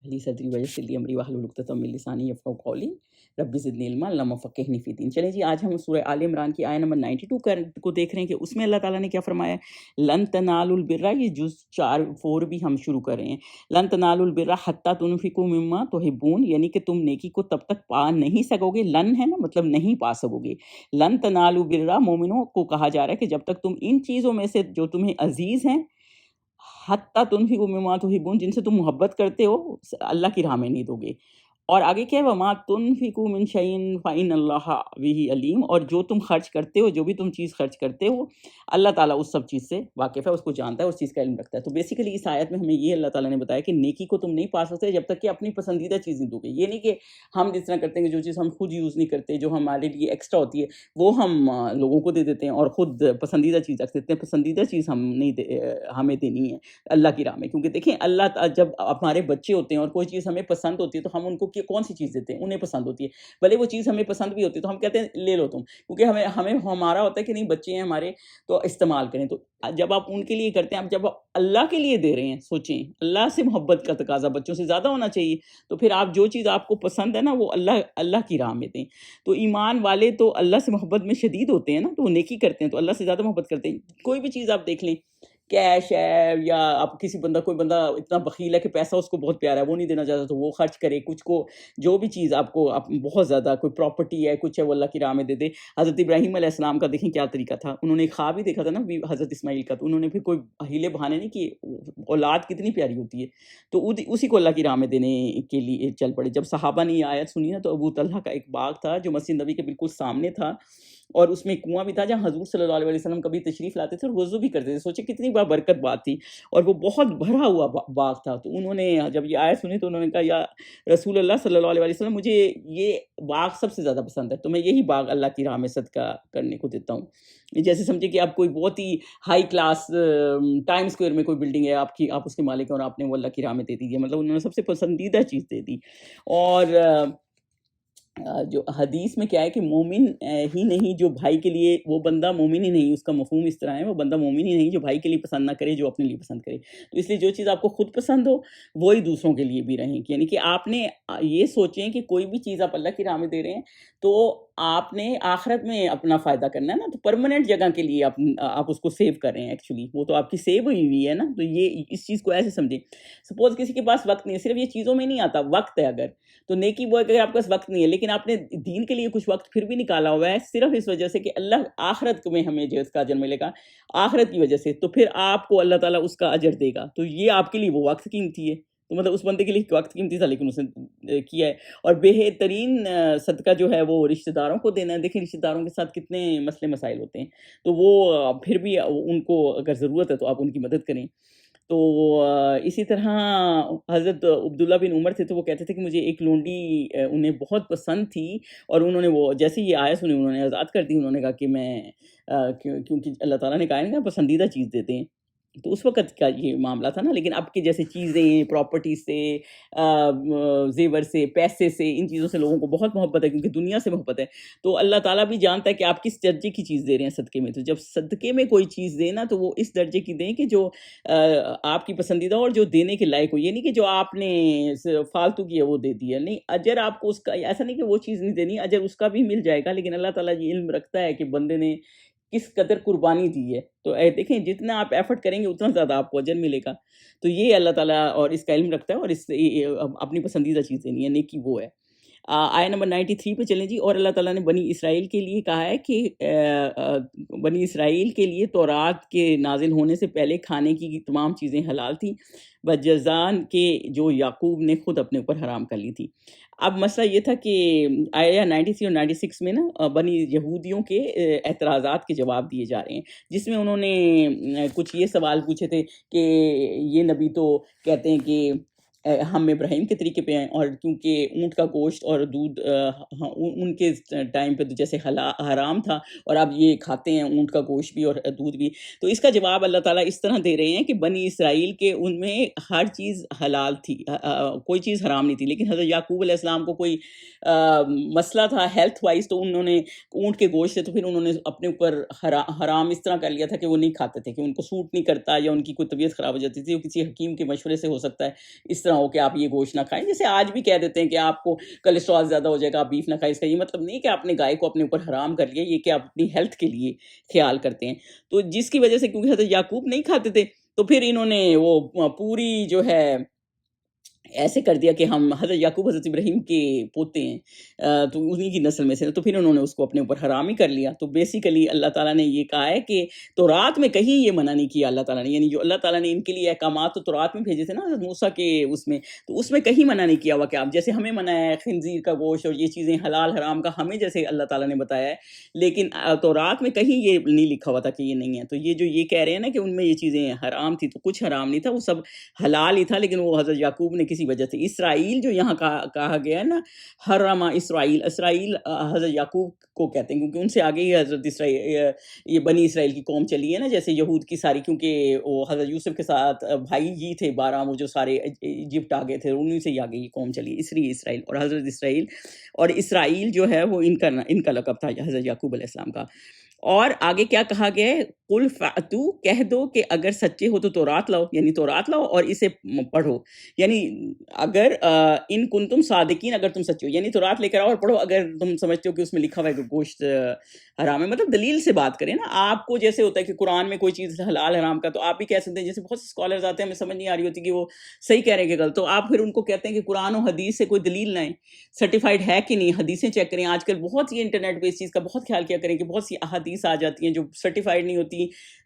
لی صدری ویسر لی امری واحلل عقدۃ من لسانی یفقہوا قولی رب زدنی علما اللہم فقہنی فی الدین۔ چلیں جی، آج ہم سورہ آل عمران کی آیہ نمبر 92 کو دیکھ رہے ہیں کہ اس میں اللہ تعالیٰ نے کیا فرمایا ہے۔ لن تنالوا البر، یہ جز 4 بھی ہم شروع کر رہے ہیں۔ لن تنالوا البر حتی تنفقوا مما تحبون، یعنی کہ تم نیکی کو تب تک پا نہیں سکو گے، لن ہے نا مطلب نہیں پا سکو گے۔ لن تنالوا البر، مومنوں کو کہا جا رہا ہے کہ جب تک تم ان چیزوں میں سے جو تمہیں عزیز ہیں، حتی تنفقوا مما تحبون، جن سے تم محبت کرتے ہو، اللہ کی راہ میں نہیں دو گے۔ اور آگے کیا ہے، وما تنفقوا من شیء فإن اللہ بہ علیم، اور جو تم خرچ کرتے ہو، جو بھی تم چیز خرچ کرتے ہو، اللہ تعالیٰ اس سب چیز سے واقف ہے، اس کو جانتا ہے، اس چیز کا علم رکھتا ہے۔ تو بیسیکلی اس آیت میں ہمیں یہ اللہ تعالیٰ نے بتایا کہ نیکی کو تم نہیں پا سکتے جب تک کہ اپنی پسندیدہ چیز نہیں دو گے۔ یہ نہیں کہ ہم جس طرح کرتے ہیں کہ جو چیز ہم خود یوز نہیں کرتے، جو ہمارے لیے ایکسٹرا ہوتی ہے، وہ ہم لوگوں کو دے دیتے ہیں اور خود پسندیدہ چیز رکھ دیتے ہیں۔ پسندیدہ چیز ہم نہیں ہمیں دینی ہے اللہ کی راہ میں، کیونکہ دیکھیں جب ہمارے بچے ہوتے ہیں اور کوئی چیز ہمیں پسند ہوتی ہے تو ہم ان کو کون سی چیز دیتے ہیں، انہیں پسند ہوتی ہے، بھلے وہ چیز ہمیں پسند بھی ہوتی ہے تو ہم کہتے ہیں لے لو تم، کیونکہ ہمیں ہمارا ہوتا ہے کہ نہیں بچے ہیں ہمارے تو استعمال کریں۔ تو جب آپ ان کے لیے کرتے ہیں، آپ جب اللہ کے لیے دے رہے ہیں، سوچیں اللہ سے محبت کا تقاضا بچوں سے زیادہ ہونا چاہیے، تو پھر آپ جو چیز آپ کو پسند ہے نا وہ اللہ کی راہ میں دیں۔ تو ایمان والے تو اللہ سے محبت میں شدید ہوتے ہیں نا، تو وہ نیکی کرتے ہیں تو اللہ سے زیادہ محبت کرتے ہیں۔ کوئی بھی چیز آپ دیکھ لیں، کیش ہے یا آپ کوئی بندہ اتنا بخیل ہے کہ پیسہ اس کو بہت پیارا ہے، وہ نہیں دینا چاہتا تو وہ خرچ کرے، کچھ کو جو بھی چیز آپ کو بہت زیادہ کوئی پراپرٹی ہے، کچھ ہے، وہ اللہ کی راہ میں دے دے۔ حضرت ابراہیم علیہ السلام کا دیکھیں کیا طریقہ تھا، انہوں نے ایک خواب ہی دیکھا تھا نا حضرت اسماعیل کا، تو انہوں نے پھر کوئی ہیلے بہانے نہیں کیے، اولاد کتنی پیاری ہوتی ہے، تو اسی کو اللہ کی راہ میں دینے کے لیے چل پڑے۔ جب صحابہ نے یہ آیت سنی نا، تو ابو طلحہ کا ایک باغ تھا جو مسجد نبی کے بالکل سامنے تھا، اور اس میں کنواں بھی تھا جہاں حضور صلی اللہ علیہ وسلم کبھی تشریف لاتے تھے اور وضو بھی کرتے تھے۔ سوچے کتنی برکت بات تھی، اور وہ بہت بھرا ہوا باغ تھا۔ تو انہوں نے جب یہ آیت سنی تو انہوں نے کہا، یا رسول اللہ صلی اللہ علیہ وسلم، مجھے یہ باغ سب سے زیادہ پسند ہے، تو میں یہی باغ اللہ کی راہ میں صدقہ کرنے کو دیتا ہوں۔ جیسے سمجھے کہ آپ کوئی بہت ہی ہائی کلاس ٹائم اسکوائر میں کوئی بلڈنگ ہے آپ اس کے مالک ہیں اور آپ نے وہ اللہ کی راہ میں دے دیجیے، مطلب انہوں نے سب سے پسندیدہ چیز دے دی۔ اور جو حدیث میں کیا ہے کہ مومن ہی نہیں جو بھائی کے لیے، وہ بندہ مومن ہی نہیں، اس کا مفہوم اس طرح ہے، وہ بندہ مومن ہی نہیں جو بھائی کے لیے پسند نہ کرے جو اپنے لیے پسند کرے۔ تو اس لیے جو چیز آپ کو خود پسند ہو وہی دوسروں کے لیے بھی رہیں، یعنی کہ آپ نے یہ سوچیں کہ کوئی بھی چیز آپ اللہ کی راہ میں دے رہے ہیں تو آپ نے آخرت میں اپنا فائدہ کرنا ہے نا، تو پرماننٹ جگہ کے لیے آپ اس کو سیو کر رہے ہیں، ایکچولی وہ تو آپ کی سیو ہوئی ہے نا۔ تو یہ اس چیز کو ایسے سمجھیں، سپوز کسی کے پاس وقت نہیں ہے، صرف یہ چیزوں میں نہیں آتا، وقت ہے اگر، تو نیکی وہ اگر آپ کے پاس وقت نہیں ہے لیکن آپ نے دین کے لیے کچھ وقت پھر بھی نکالا ہوا ہے، صرف اس وجہ سے کہ اللہ آخرت میں ہمیں جو اس کا اجر ملے گا آخرت کی وجہ سے، تو پھر آپ کو اللہ تعالیٰ اس کا اجر دے گا۔ تو یہ آپ کے لیے وہ وقت قیمتی ہے، تو مطلب اس بندے کے لیے وقت قیمتی تھا لیکن اس نے کیا ہے۔ اور بہترین صدقہ جو ہے وہ رشتہ داروں کو دینا ہے۔ دیکھیں رشتہ داروں کے ساتھ کتنے مسئلے مسائل ہوتے ہیں، تو وہ پھر بھی ان کو اگر ضرورت ہے تو آپ ان کی مدد کریں۔ تو اسی طرح حضرت عبداللہ بن عمر تھے، تو وہ کہتے تھے کہ مجھے ایک لونڈی انہیں بہت پسند تھی، اور انہوں نے وہ جیسے یہ آیت سنی انہوں نے آزاد کر دی۔ انہوں نے کہا کہ میں کیونکہ اللہ تعالیٰ نے کہا ہے نا پسندیدہ چیز دیتے ہیں، تو اس وقت کا یہ معاملہ تھا نا۔ لیکن اب کی جیسے چیزیں، پراپرٹی سے، زیور سے، پیسے سے، ان چیزوں سے لوگوں کو بہت محبت ہے کیونکہ دنیا سے محبت ہے، تو اللہ تعالیٰ بھی جانتا ہے کہ آپ کس درجے کی چیز دے رہے ہیں صدقے میں۔ تو جب صدقے میں کوئی چیز دیں نا تو وہ اس درجے کی دیں کہ جو آپ کی پسندیدہ اور جو دینے کے لائق ہو، یہ نہیں کہ جو آپ نے فالتو کی ہے وہ دے دیا، نہیں، اجر آپ کو اس کا، ایسا نہیں کہ وہ چیز نہیں دینی، اجر اس کا بھی مل جائے گا، لیکن اللہ تعالیٰ یہ علم رکھتا ہے کہ بندے نے کس قدر قربانی دی ہے، تو دیکھیں جتنا آپ ایفرٹ کریں گے اتنا زیادہ آپ کو اجر ملے گا۔ تو یہ اللہ تعالیٰ اور اس کا علم رکھتا ہے، اور اس اپنی پسندیدہ چیز دینی ہے، نیکی وہ ہے۔ آیہ نمبر 93 پہ چلیں جی۔ اور اللہ تعالیٰ نے بنی اسرائیل کے لیے کہا ہے کہ بنی اسرائیل کے لیے تورات کے نازل ہونے سے پہلے کھانے کی تمام چیزیں حلال تھیں بجزان کے جو یعقوب نے خود اپنے اوپر حرام کر لی تھی۔ اب مسئلہ یہ تھا کہ آیہ 93 اور 96 میں نا بنی یہودیوں کے اعتراضات کے جواب دیے جا رہے ہیں، جس میں انہوں نے کچھ یہ سوال پوچھے تھے کہ یہ نبی تو کہتے ہیں کہ ہم ابراہیم کے طریقے پہ ہیں، اور کیونکہ اونٹ کا گوشت اور دودھ ان کے ٹائم پہ تو جیسے حرام تھا، اور اب یہ کھاتے ہیں اونٹ کا گوشت بھی اور دودھ بھی۔ تو اس کا جواب اللہ تعالیٰ اس طرح دے رہے ہیں کہ بنی اسرائیل کے ان میں ہر چیز حلال تھی، کوئی چیز حرام نہیں تھی، لیکن حضرت یعقوب علیہ السلام کو کوئی مسئلہ تھا ہیلتھ وائز، تو انہوں نے اونٹ کے گوشت سے تو پھر انہوں نے اپنے اوپر حرام اس طرح کر لیا تھا کہ وہ نہیں کھاتے تھے، کہ ان کو سوٹ نہیں کرتا یا ان کی کوئی طبیعت خراب ہو جاتی تھی، وہ کسی حکیم کے مشورے سے ہو سکتا ہے اس طرح ہو کہ آپ یہ گوشت نہ کھائیں. جیسے آج بھی کہہ دیتے ہیں کہ آپ کو کولیسٹرول زیادہ ہو جائے گا آپ بیف نہ کھائیں. اس کا یہ مطلب نہیں کہ آپ نے گائے کو اپنے اوپر حرام کر لیا, یہ کہ آپ اپنی ہیلتھ کے لیے خیال کرتے ہیں. تو جس کی وجہ سے کیونکہ حضرت یعقوب نہیں کھاتے تھے تو پھر انہوں نے وہ پوری جو ہے ایسے کر دیا کہ ہم حضرت یعقوب حضرت ابراہیم کے پوتے ہیں, تو انہی کی نسل میں سے, تو پھر انہوں نے اس کو اپنے اوپر حرام ہی کر لیا. تو بیسیکلی اللہ تعالیٰ نے یہ کہا ہے کہ تورات میں کہیں یہ منع نہیں کیا اللہ تعالیٰ نے, یعنی جو اللہ تعالیٰ نے ان کے لیے احکامات تو تورات میں بھیجے تھے نا حضرت موسیٰ کے اس میں, تو اس میں کہیں منع نہیں کیا ہوا کہ آپ جیسے ہمیں منع ہے خنزیر کا گوشت اور یہ چیزیں حلال حرام کا ہمیں جیسے اللہ تعالیٰ نے بتایا ہے, لیکن تورات میں کہیں یہ نہیں لکھا ہوا تھا کہ یہ نہیں ہے. تو یہ جو یہ کہہ رہے ہیں نا کہ ان میں یہ چیزیں حرام تھی, تو کچھ حرام نہیں تھا, وہ سب حلال ہی تھا, لیکن وہ حضرت یعقوب نے کسی وجہ سے اسرائیل جو یہاں کہا گیا ہے نا, حرم اسرائیل, اسرائیل حضرت یعقوب کو کہتے ہیں کیونکہ ان سے آگے ہی حضرت اسرائیل یہ بنی اسرائیل کی قوم چلی ہے نا, جیسے یہود کی ساری, کیونکہ وہ حضرت یوسف کے ساتھ بھائی جی تھے 12, وہ جو سارے ایجپٹ آ گئے تھے انہیں سے ہی آگے یہ قوم چلی, اسرائیل. اور حضرت اسرائیل جو ہے وہ ان کا لقب تھا حضرت یعقوب علیہ السلام کا. اور آگے کیا کہا گیا ہے, قل فاتو, کہہ دو کہ اگر سچے ہو تو تورات لاؤ, یعنی تورات لاؤ اور اسے پڑھو, یعنی اگر ان کنتم صادقین, اگر تم سچے ہو, یعنی تورات لے کر آؤ اور پڑھو اگر تم سمجھتے ہو کہ اس میں لکھا ہوا ہے کہ گوشت حرام ہے. مطلب دلیل سے بات کریں نا, آپ کو جیسے ہوتا ہے کہ قرآن میں کوئی چیز حلال حرام کا, تو آپ بھی کہہ سکتے ہیں, جیسے بہت سے اسکالرز آتے ہیں ہمیں سمجھ نہیں آ رہی ہوتی کہ وہ صحیح کہہ رہے ہیں کہ غلط, تو آپ پھر ان کو کہتے ہیں کہ قرآن و حدیث سے کوئی دلیل لائیں, سرٹیفائڈ ہے کہ نہیں, حدیثیں چیک کریں. آج کل بہت سی انٹرنیٹ پہ اس چیز کا بہت خیال کیا کریں کہ بہت سی احادیث آ جاتی ہیں جو سرٹیفائڈ نہیں ہوتی,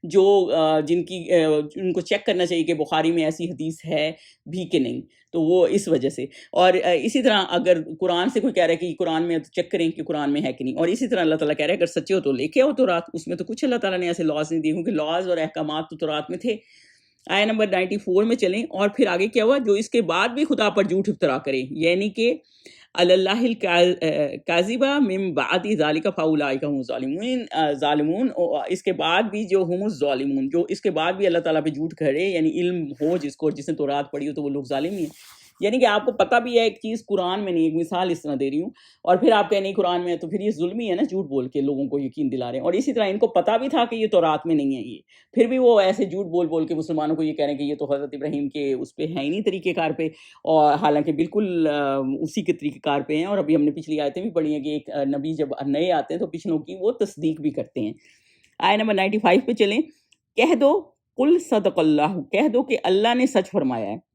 جو ان کو چیک کرنا چاہیے کہ بخاری میں ایسی حدیث ہے بھی کہ نہیں, تو وہ اس وجہ سے. اور اسی طرح اگر قرآن سے کوئی کہہ رہا ہے کہ قرآن میں, تو چیک کریں کہ قرآن میں ہے کہ نہیں. اور اسی طرح اللہ تعالیٰ کہہ رہا ہے اگر سچے ہو تو لے کے آؤ تورات, اس میں تو کچھ اللہ تعالیٰ نے ایسے لاز نہیں دیے, کیونکہ لاز اور احکامات تو تورات میں تھے. آیہ نمبر 94 میں چلیں, اور پھر آگے کیا ہوا, جو اس کے بعد بھی خدا پر جھوٹ افترا کرے, یعنی کہ اللہ الکاذبہ من بعد ذالک فاولئک هم ظالمون, اس کے بعد بھی جو ہم الظالمون, جو اس کے بعد بھی اللہ تعالیٰ پہ جھوٹ کرے, یعنی علم ہو جس کو, جس نے تورات پڑھی ہو, تو وہ لوگ ظالم ہی ہیں. یعنی کہ آپ کو پتہ بھی ہے ایک چیز قرآن میں نہیں, ایک مثال اس طرح دے رہی ہوں, اور پھر آپ کہیں نہیں قرآن میں ہے, تو پھر یہ ظلم ہی ہے نا, جھوٹ بول کے لوگوں کو یقین دلا رہے ہیں. اور اسی طرح ان کو پتہ بھی تھا کہ یہ تورات میں نہیں ہے یہ, پھر بھی وہ ایسے جھوٹ بول کے مسلمانوں کو یہ کہہ رہے ہیں کہ یہ تو حضرت ابراہیم کے اس پہ ہے ہی نہیں طریقہ کار پہ, اور حالانکہ بالکل اسی کے طریقہ کار پہ ہیں. اور ابھی ہم نے پچھلی آیتیں بھی پڑھی ہیں کہ ایک نبی جب نئے آتے ہیں تو پچھلوں کی وہ تصدیق بھی کرتے ہیں. آیہ نمبر 95 پہ چلیں, کہہ دو قل صدق اللہ, کہہ دو کہ اللہ نے سچ فرمایا ہے,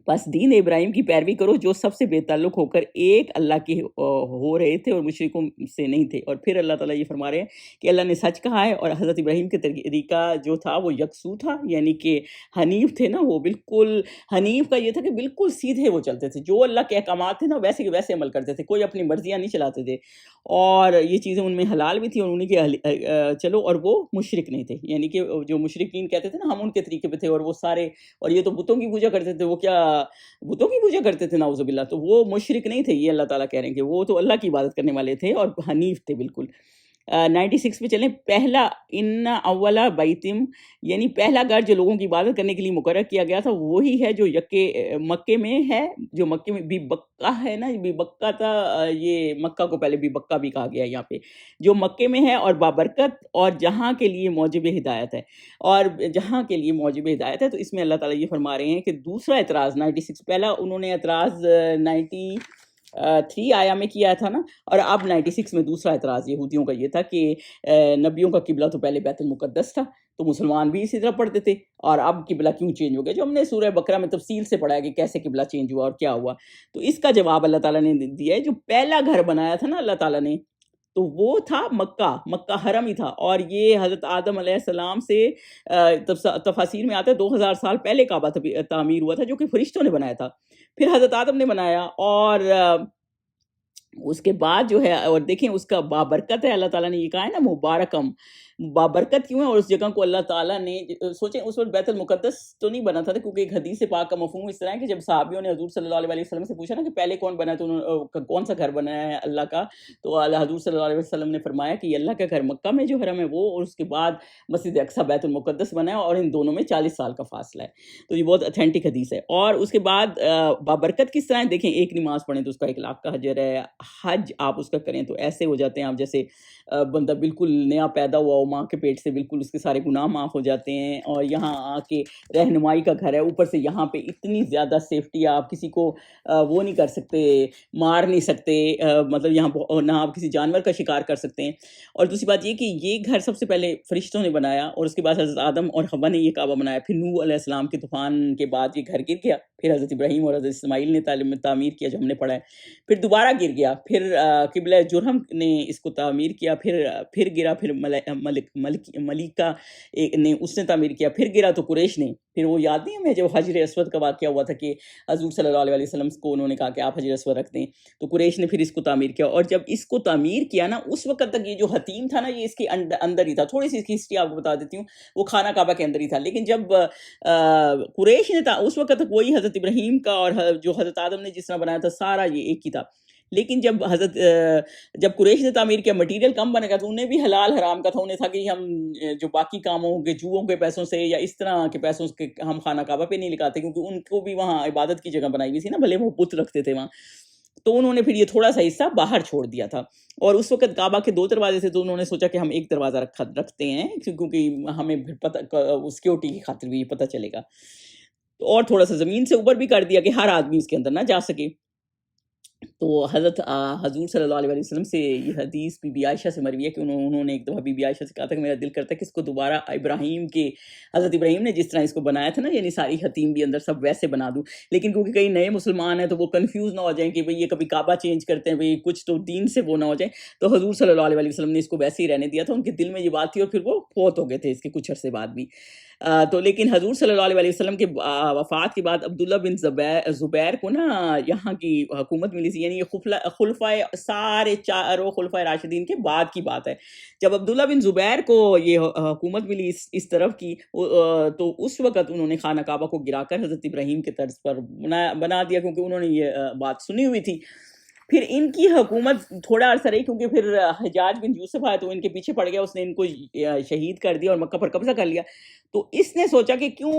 بس دین ابراہیم کی پیروی کرو جو سب سے بے تعلق ہو کر ایک اللہ کے ہو رہے تھے اور مشرکوں سے نہیں تھے. اور پھر اللہ تعالیٰ یہ فرما رہے ہیں کہ اللہ نے سچ کہا ہے, اور حضرت ابراہیم کے طریقہ جو تھا وہ یکسو تھا, یعنی کہ حنیف تھے نا, وہ بالکل حنیف کا یہ تھا کہ بالکل سیدھے وہ چلتے تھے, جو اللہ کے احکامات تھے نا ویسے کے ویسے عمل کرتے تھے, کوئی اپنی مرضیاں نہیں چلاتے تھے, اور یہ چیزیں ان میں حلال بھی تھیں اور انہیں کے چلو, اور وہ مشرک نہیں تھے, یعنی کہ جو مشرکین کہتے تھے نا ہم ان کے طریقے پہ تھے, اور وہ سارے, اور یہ تو بتوں کی پوجا کرتے تھے, وہ کیا بتوں کی پوجا کرتے تھے نعوذ باللہ, تو وہ مشرک نہیں تھے. یہ اللہ تعالیٰ کہہ رہے ہیں کہ وہ تو اللہ کی عبادت کرنے والے تھے اور حنیف تھے بالکل. 96 پہ چلیں, پہلا ان اولا بیتم, یعنی پہلا گھر جو لوگوں کی عبادت کرنے کے لیے مقرر کیا گیا تھا وہی ہے جو مکے میں ہے, جو مکے میں بی بکہ ہے نا, بی بکہ تھا, یہ مکہ کو پہلے بی بکہ بھی کہا گیا یہاں پہ, جو مکے میں ہے, اور بابرکت, اور جہاں کے لیے موجب ہدایت ہے, اور جہاں کے لیے موجب ہدایت ہے. تو اس میں اللہ تعالیٰ یہ فرما رہے ہیں کہ دوسرا اعتراض 96, پہلا انہوں نے اعتراض 93 آیا میں کیا تھا نا, اور اب 96 میں دوسرا اعتراض یہودیوں کا یہ تھا کہ نبیوں کا قبلہ تو پہلے بیت المقدس تھا, تو مسلمان بھی اسی طرح پڑھتے تھے, اور اب قبلہ کیوں چینج ہو گیا, جو ہم نے سورہ بقرہ میں تفصیل سے پڑھا ہے کہ کیسے قبلہ چینج ہوا اور کیا ہوا. تو اس کا جواب اللہ تعالیٰ نے دیا ہے, جو پہلا گھر بنایا تھا نا اللہ تعالیٰ نے, تو وہ تھا مکہ حرم ہی تھا, اور یہ حضرت آدم علیہ السلام سے تفاسیر میں آتا ہے 2000 سال پہلے کعبہ تعمیر ہوا تھا, جو کہ فرشتوں نے بنایا تھا, پھر حضرت آدم نے بنایا, اور اس کے بعد جو ہے, اور دیکھیں اس کا بابرکت ہے, اللہ تعالیٰ نے یہ کہا ہے نا مبارکم, بابرکت کیوں ہے, اور اس جگہ کو اللہ تعالیٰ نے, سوچیں اس وقت بیت المقدس تو نہیں بنا تھا, کیونکہ ایک حدیث پاک کا مفہوم اس طرح ہے کہ جب صحابیوں نے حضور صلی اللہ علیہ وسلم سے پوچھا نا کہ پہلے کون بنا, تو کون سا گھر بنایا ہے اللہ کا, تو حضور صلی اللہ علیہ وسلم نے فرمایا کہ یہ اللہ کا گھر مکہ میں جو حرم ہے وہ, اور اس کے بعد مسجد اقصی بیت المقدس بنا ہے, اور ان دونوں میں 40 سال کا فاصلہ ہے. تو یہ بہت اتھینٹک حدیث ہے. اور اس کے بعد بابرکت کس طرح ہے, دیکھیں ایک نماز پڑھیں تو اس کا 1 لاکھ کا اجر ہے, حج آپ اس کا کریں تو ایسے ہو جاتے ہیں آپ جیسے بندہ بالکل نیا پیدا ہوا ہو, اور ماں کے پیٹ سے بالکل اس کے سارے گناہ معاف ہو جاتے ہیں، اور یہاں آ کے رہنمائی کا گھر ہے، اوپر سے یہاں پہ اتنی زیادہ سیفٹی ہے، آپ کسی کو وہ نہیں کر سکتے، مار نہیں سکتے، مطلب یہاں نہ آپ کسی جانور کا شکار کر سکتے ہیں۔ اور دوسری بات یہ کہ یہ گھر سب سے پہلے فرشتوں نے بنایا، اور اس کے بعد حضرت آدم اور حوا نے یہ کعبہ بنایا، پھر نوح علیہ السلام کے طوفان کے بعد یہ گھر گر گیا، پھر حضرت ابراہیم اور حضرت اسماعیل نے تعمیر کیا، جو ہم نے پڑھا ہے، پھر دوبارہ گر گیا، پھر قبلہ جرہم نے اس کو تعمیر کیا، پھر گرا، پھر ملیکہ نے اس نے تعمیر کیا، پھر گرا تو قریش نے، پھر وہ یاد نہیں ہمیں جب حجر اسود کا واقعہ ہوا تھا کہ حضور صلی اللہ علیہ وسلم کو انہوں نے کہا کہ آپ حجر اسود رکھ دیں، تو قریش نے پھر اس کو تعمیر کیا، اور جب اس کو تعمیر کیا نا، اس وقت تک یہ جو حتیم تھا نا، یہ اس کے اندر ہی تھا۔ تھوڑی سی اس کی ہسٹری آپ کو بتا دیتی ہوں، وہ خانہ کعبہ کے اندر ہی تھا، لیکن جب قریش نے اس وقت تک وہی حضرت ابراہیم کا اور جو حضرت آدم نے جس طرح بنایا تھا سارا یہ ایک ہی تھا، لیکن جب قریش نے تعمیر کیا، مٹیریل کم بنے گا، تو انہیں بھی حلال حرام کا تھا، انہیں تھا کہ ہم جو باقی کاموں کے جوؤں کے پیسوں سے یا اس طرح کے پیسوں سے ہم خانہ کعبہ پہ نہیں لگاتے، کیونکہ ان کو بھی وہاں عبادت کی جگہ بنائی ہوئی تھی نا، بھلے وہ بت رکھتے تھے وہاں، تو انہوں نے پھر یہ تھوڑا سا حصہ باہر چھوڑ دیا تھا، اور اس وقت کعبہ کے 2 دروازے تھے، تو انہوں نے سوچا کہ ہم ایک دروازہ رکھتے ہیں، کیونکہ ہمیں سیکورٹی کی خاطر بھی پتہ چلے گا، اور تھوڑا سا زمین سے اوپر بھی کر دیا کہ ہر آدمی اس کے اندر نہ جا سکے۔ تو حضرت حضور صلی اللہ علیہ وسلم سے یہ حدیث بی بی عائشہ سے مروی ہے کہ انہوں نے ایک دفعہ بی بی عائشہ سے کہا تھا کہ میرا دل کرتا ہے کہ اس کو دوبارہ حضرت ابراہیم نے جس طرح اس کو بنایا تھا نا، یعنی ساری حتیم بھی اندر سب ویسے بنا دوں، لیکن کیونکہ کئی نئے مسلمان ہیں تو وہ کنفیوز نہ ہو جائیں کہ بھئی یہ کبھی کعبہ چینج کرتے ہیں، بھئی کچھ تو دین سے وہ نہ ہو جائیں، تو حضور صلی اللہ علیہ وسلم نے اس کو ویسے ہی رہنے دیا تھا، ان کے دل میں یہ بات تھی، اور پھر وہ فوت ہو گئے تھے اس کے کچھ عرصے بعد بھی۔ تو لیکن حضور صلی اللہ علیہ وسلم کے وفات کے بعد عبداللہ بن زبیر کو نا یہاں کی حکومت ملی تھی، یعنی یہ خلفائے سارے چاروں خلفائے راشدین کے بعد کی بات ہے۔ جب عبداللہ بن زبیر کو یہ حکومت ملی اس طرف کی، تو اس وقت انہوں نے خانہ کعبہ کو گرا کر حضرت ابراہیم کے طرز پر بنا دیا، کیونکہ انہوں نے یہ بات سنی ہوئی تھی۔ پھر ان کی حکومت تھوڑا عرصہ رہی، کیونکہ پھر حجاج بن یوسف آیا تو ان کے پیچھے پڑ گیا، اس نے ان کو شہید کر دیا اور مکہ پر قبضہ کر لیا، تو اس نے سوچا کہ کیوں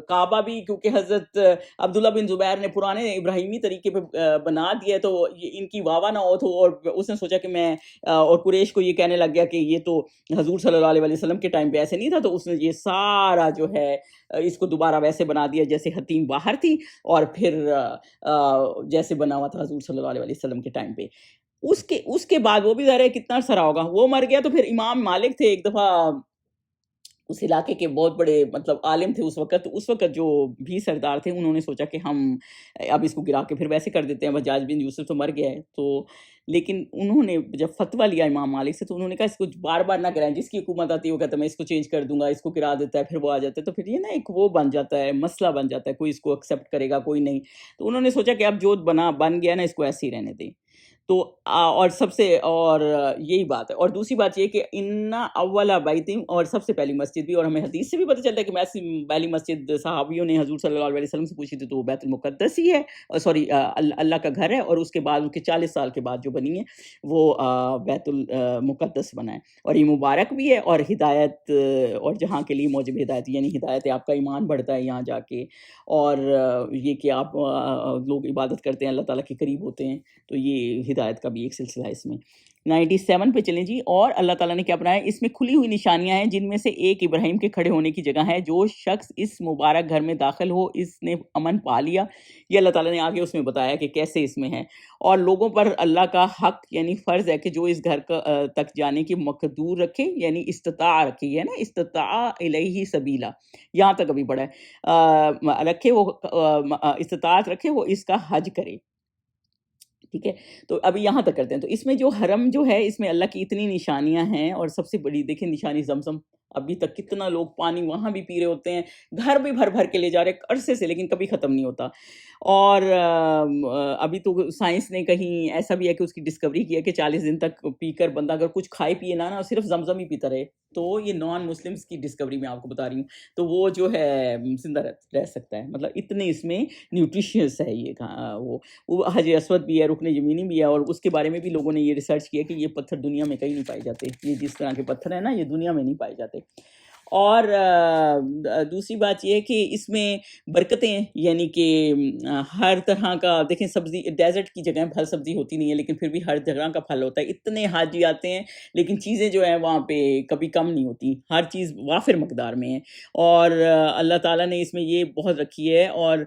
کعبہ بھی، کیونکہ حضرت عبداللہ بن زبیر نے پرانے ابراہیمی طریقے پہ بنا دیا تو ان کی واہ نہ ہو، تو اور اس نے سوچا کہ میں، اور قریش کو یہ کہنے لگ گیا کہ یہ تو حضور صلی اللہ علیہ وسلم کے ٹائم پہ ایسے نہیں تھا، تو اس نے یہ سارا جو ہے اس کو دوبارہ ویسے بنا دیا جیسے حتیم باہر تھی، اور پھر جیسے بنا ہوا تھا حضور صلی اللہ علیہ وسلم کے ٹائم پہ۔ اس کے بعد وہ بھی ظاہر ہے کتنا عرصہ رہا ہوگا، وہ مر گیا، تو پھر امام مالک تھے ایک دفعہ اس علاقے کے بہت بڑے مطلب عالم تھے اس وقت جو بھی سردار تھے، انہوں نے سوچا کہ ہم اب اس کو گرا کے پھر ویسے کر دیتے ہیں، حجاج بن یوسف تو مر گیا ہے، تو لیکن انہوں نے جب فتویٰ لیا امام مالک سے، تو انہوں نے کہا اس کو بار بار نہ کرائیں، جس کی حکومت آتی ہے وہ کہتا ہے میں اس کو چینج کر دوں گا، اس کو گرا دیتا ہے، پھر وہ آ جاتا ہے، تو پھر یہ نا ایک وہ بن جاتا ہے، مسئلہ بن جاتا ہے، کوئی اس کو ایکسیپٹ کرے گا کوئی نہیں، تو انہوں نے سوچا کہ اب جو بن گیا نا اس کو ایسے ہی رہنے دیں۔ تو اور یہی بات ہے، اور دوسری بات یہ کہ انا اول بیت، اور سب سے پہلی مسجد بھی، اور ہمیں حدیث سے بھی پتہ چلتا ہے کہ پہلی مسجد صحابیوں نے حضور صلی اللہ علیہ وسلم سے پوچھی تھی، تو وہ بیت المقدس ہی ہے، سوری اللہ کا گھر ہے، اور اس کے بعد ان کے 40 سال کے بعد جو بنی ہے وہ بیت المقدس بنا ہے، اور یہ مبارک بھی ہے، اور ہدایت، اور جہاں کے لیے موجب ہدایت، یعنی ہدایت ہے، آپ کا ایمان بڑھتا ہے یہاں جا کے، اور یہ کہ آپ لوگ عبادت کرتے ہیں، اللہ تعالیٰ کے قریب ہوتے ہیں، تو یہ ہدایت کا بھی ایک سلسلہ ہے اس میں۔ 97 پہ چلیں جی، اور اللہ تعالیٰ نے کیا بنایا، اس میں کھلی ہوئی نشانیاں ہیں، جن میں سے ایک ابراہیم کے کھڑے ہونے کی جگہ ہے، جو شخص اس مبارک گھر میں داخل ہو اس نے امن پا لیا، یہ اللہ تعالیٰ نے آگے اس میں بتایا کہ کیسے اس میں ہے، اور لوگوں پر اللہ کا حق یعنی فرض ہے کہ جو اس گھر تک جانے کی مقدور رکھے، یعنی استطاع رکھے، یہ ہے نا استطاع الیہ سبیلا، یہاں تک ابھی پڑھا ہے، رکھے وہ استطاعت رکھے وہ اس کا حج کرے، ٹھیک ہے، تو ابھی یہاں تک کرتے ہیں۔ تو اس میں جو حرم جو ہے، اس میں اللہ کی اتنی نشانیاں ہیں، اور سب سے بڑی دیکھیں نشانی زمزم، ابھی تک کتنا لوگ پانی وہاں بھی پی رہے ہوتے ہیں، گھر بھی بھر بھر کے لے جا رہے عرصے سے، لیکن کبھی ختم نہیں ہوتا، اور ابھی تو سائنس نے کہیں ایسا بھی ہے کہ اس کی ڈسکوری کی ہے کہ 40 دن تک پی کر بندہ اگر کچھ کھائے پیے نہ صرف زمزم ہی پیتا رہے، تو یہ نان مسلمس کی ڈسکوری میں آپ کو بتا رہی ہوں، تو وہ جو ہے زندہ رہ سکتا ہے، مطلب اتنے اس میں نیوٹریشیس ہے یہ وہ حجر اسود بھی ہے، رکن یمینی بھی ہے، اور اس کے بارے میں بھی لوگوں نے یہ ریسرچ کیا کہ یہ پتھر دنیا میں کہیں نہیں پائے جاتے، یہ جس طرح کے پتھر ہیں نا یہ دنیا میں نہیں پائے جاتے۔ اور دوسری بات یہ ہے کہ اس میں برکتیں ہیں، یعنی کہ ہر طرح کا دیکھیں سبزی، ڈیزرٹ کی جگہ پھل سبزی ہوتی نہیں ہے لیکن پھر بھی ہر طرح کا پھل ہوتا ہے، اتنے حاجی آتے ہیں لیکن چیزیں جو ہیں وہاں پہ کبھی کم نہیں ہوتی، ہر چیز وافر مقدار میں ہے۔ اور اللہ تعالیٰ نے اس میں یہ بہت رکھی ہے۔ اور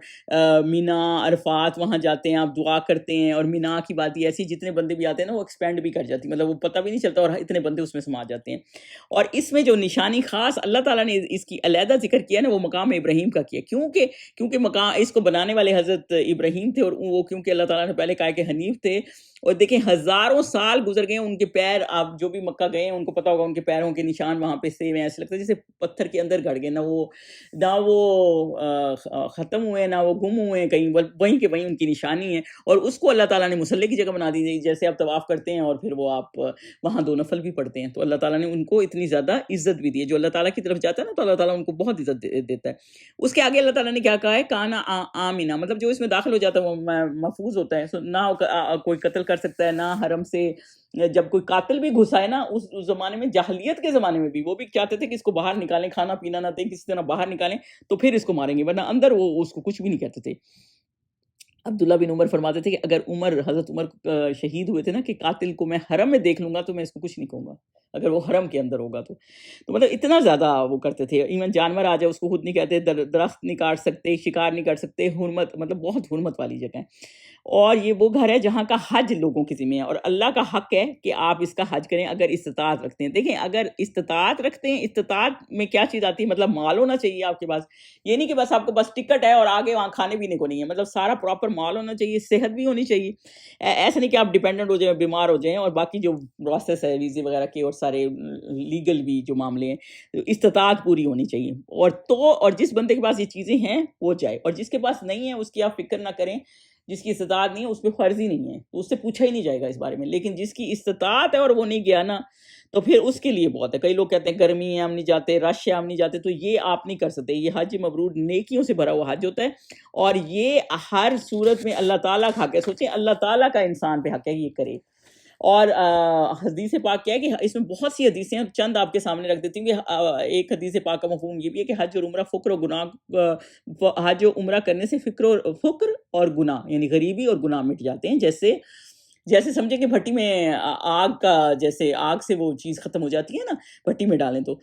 مینا عرفات وہاں جاتے ہیں، آپ دعا کرتے ہیں، اور مینا کی بات یہ ایسی جتنے بندے بھی آتے ہیں نا وہ ایکسپینڈ بھی کر جاتی، مطلب وہ پتہ بھی نہیں چلتا اور اتنے بندے اس میں سما جاتے ہیں۔ اور اس میں جو نشانی خاص اللہ تعالیٰ نے اس کی علیحدہ ذکر کیا نا، وہ مقام ابراہیم کا کیا، کیونکہ مقام اس کو بنانے والے حضرت ابراہیم تھے، اور وہ کیونکہ اللہ تعالیٰ نے پہلے کہا کہ حنیف تھے، اور دیکھیں ہزاروں سال گزر گئے، ان کے پیر، آپ جو بھی مکہ گئے ہیں ان کو پتہ ہوگا ان کے پیروں کے نشان وہاں پہ سیو ہیں، ایسے لگتا ہے جیسے پتھر کے اندر گڑ گئے، نہ وہ ختم ہوئے، نہ وہ گم ہوئے ہیں کہیں، وہیں کے وہیں ان کی نشانی ہے۔ اور اس کو اللہ تعالیٰ نے مصلی کی جگہ بنا دی، جیسے آپ طواف کرتے ہیں اور پھر وہ آپ وہاں 2 نفل بھی پڑھتے ہیں، تو اللہ تعالیٰ نے ان کو اتنی زیادہ عزت بھی دی ہے۔ جو اللہ تعالیٰ کی طرف جاتا ہے نا تو اللہ تعالیٰ ان کو بہت عزت دیتا ہے۔ اس کے آگے اللہ تعالیٰ نے کیا کہا ہے، کانا آمینہ، مطلب جو اس میں داخل ہو جاتا ہے وہ محفوظ ہوتا ہے، نہ کوئی قتل کر سکتا ہے، نہ حرم سے جب کوئی قاتل بھی گھسا ہے نا، اس زمانے میں، جاہلیت کے زمانے میں بھی وہ بھی چاہتے تھے کہ اس کو باہر نکالیں، کھانا پینا نہ دیں، کسی طرح باہر نکالیں تو پھر اس کو ماریں گے، ورنہ اندر وہ اس کو کچھ بھی نہیں کہتے تھے۔ عبداللہ بن عمر فرماتے تھے کہ اگر حضرت عمر شہید ہوئے تھے نا کہ قاتل کو میں حرم میں دیکھ لوں گا تو میں اس کو کچھ نہیں کہوں گا، اگر وہ حرم کے اندر ہوگا تو مطلب اتنا زیادہ وہ کرتے تھے۔ ایون جانور آ جائے اس کو خود نہیں کہتے، درخت نہیں کاٹ سکتے، شکار نہیں کر سکتے، حرمت، مطلب بہت حرمت والی جگہ ہے۔ اور یہ وہ گھر ہے جہاں کا حج لوگوں کے ذمہ ہے، اور اللہ کا حق ہے کہ آپ اس کا حج کریں اگر استطاعت رکھتے ہیں۔ دیکھیں اگر استطاعت رکھتے ہیں، استطاعت میں کیا چیز آتی ہے، مطلب مال ہونا چاہیے آپ کے پاس، یہ نہیں کہ بس آپ کو بس ٹکٹ ہے اور آگے وہاں کھانے پینے کو نہیں ہے، مطلب سارا پراپر مال ہونا چاہیے، صحت بھی ہونی چاہیے، ایسا نہیں کہ آپ ڈیپینڈنٹ ہو جائیں، بیمار ہو جائیں، اور باقی جو پروسیس ہے ویزے وغیرہ کے اور سارے لیگل بھی جو معاملے ہیں، استطاعت پوری ہونی چاہیے۔ اور جس بندے کے پاس یہ چیزیں ہیں وہ جائے، اور جس کے پاس نہیں ہے اس کی آپ فکر نہ کریں، جس کی استطاعت نہیں ہے اس پہ فرض ہی نہیں ہے تو اس سے پوچھا ہی نہیں جائے گا اس بارے میں، لیکن جس کی استطاعت ہے اور وہ نہیں گیا نا تو پھر اس کے لیے بہت ہے۔ کئی لوگ کہتے ہیں گرمی ہے ہم نہیں جاتے، رش ہے ہم نہیں جاتے، تو یہ آپ نہیں کر سکتے۔ یہ حج مبرور نیکیوں سے بھرا ہوا حج ہوتا ہے، اور یہ ہر صورت میں اللہ تعالیٰ کا حق ہے۔ سوچیں اللہ تعالیٰ کا انسان پہ حق ہے یہ کرے۔ اور حدیث پاک کیا ہے کہ اس میں بہت سی حدیثیں ہیں، چند آپ کے سامنے رکھ دیتی ہوں کہ ایک حدیث پاک کا مفہوم یہ بھی ہے کہ حج اور عمرہ فقر و گناہ، حج و عمرہ کرنے سے فقر اور گناہ یعنی غریبی اور گناہ مٹ جاتے ہیں، جیسے سمجھیں کہ بھٹی میں آگ کا، جیسے آگ سے وہ چیز ختم ہو جاتی ہے نا بھٹی میں ڈالیں تو۔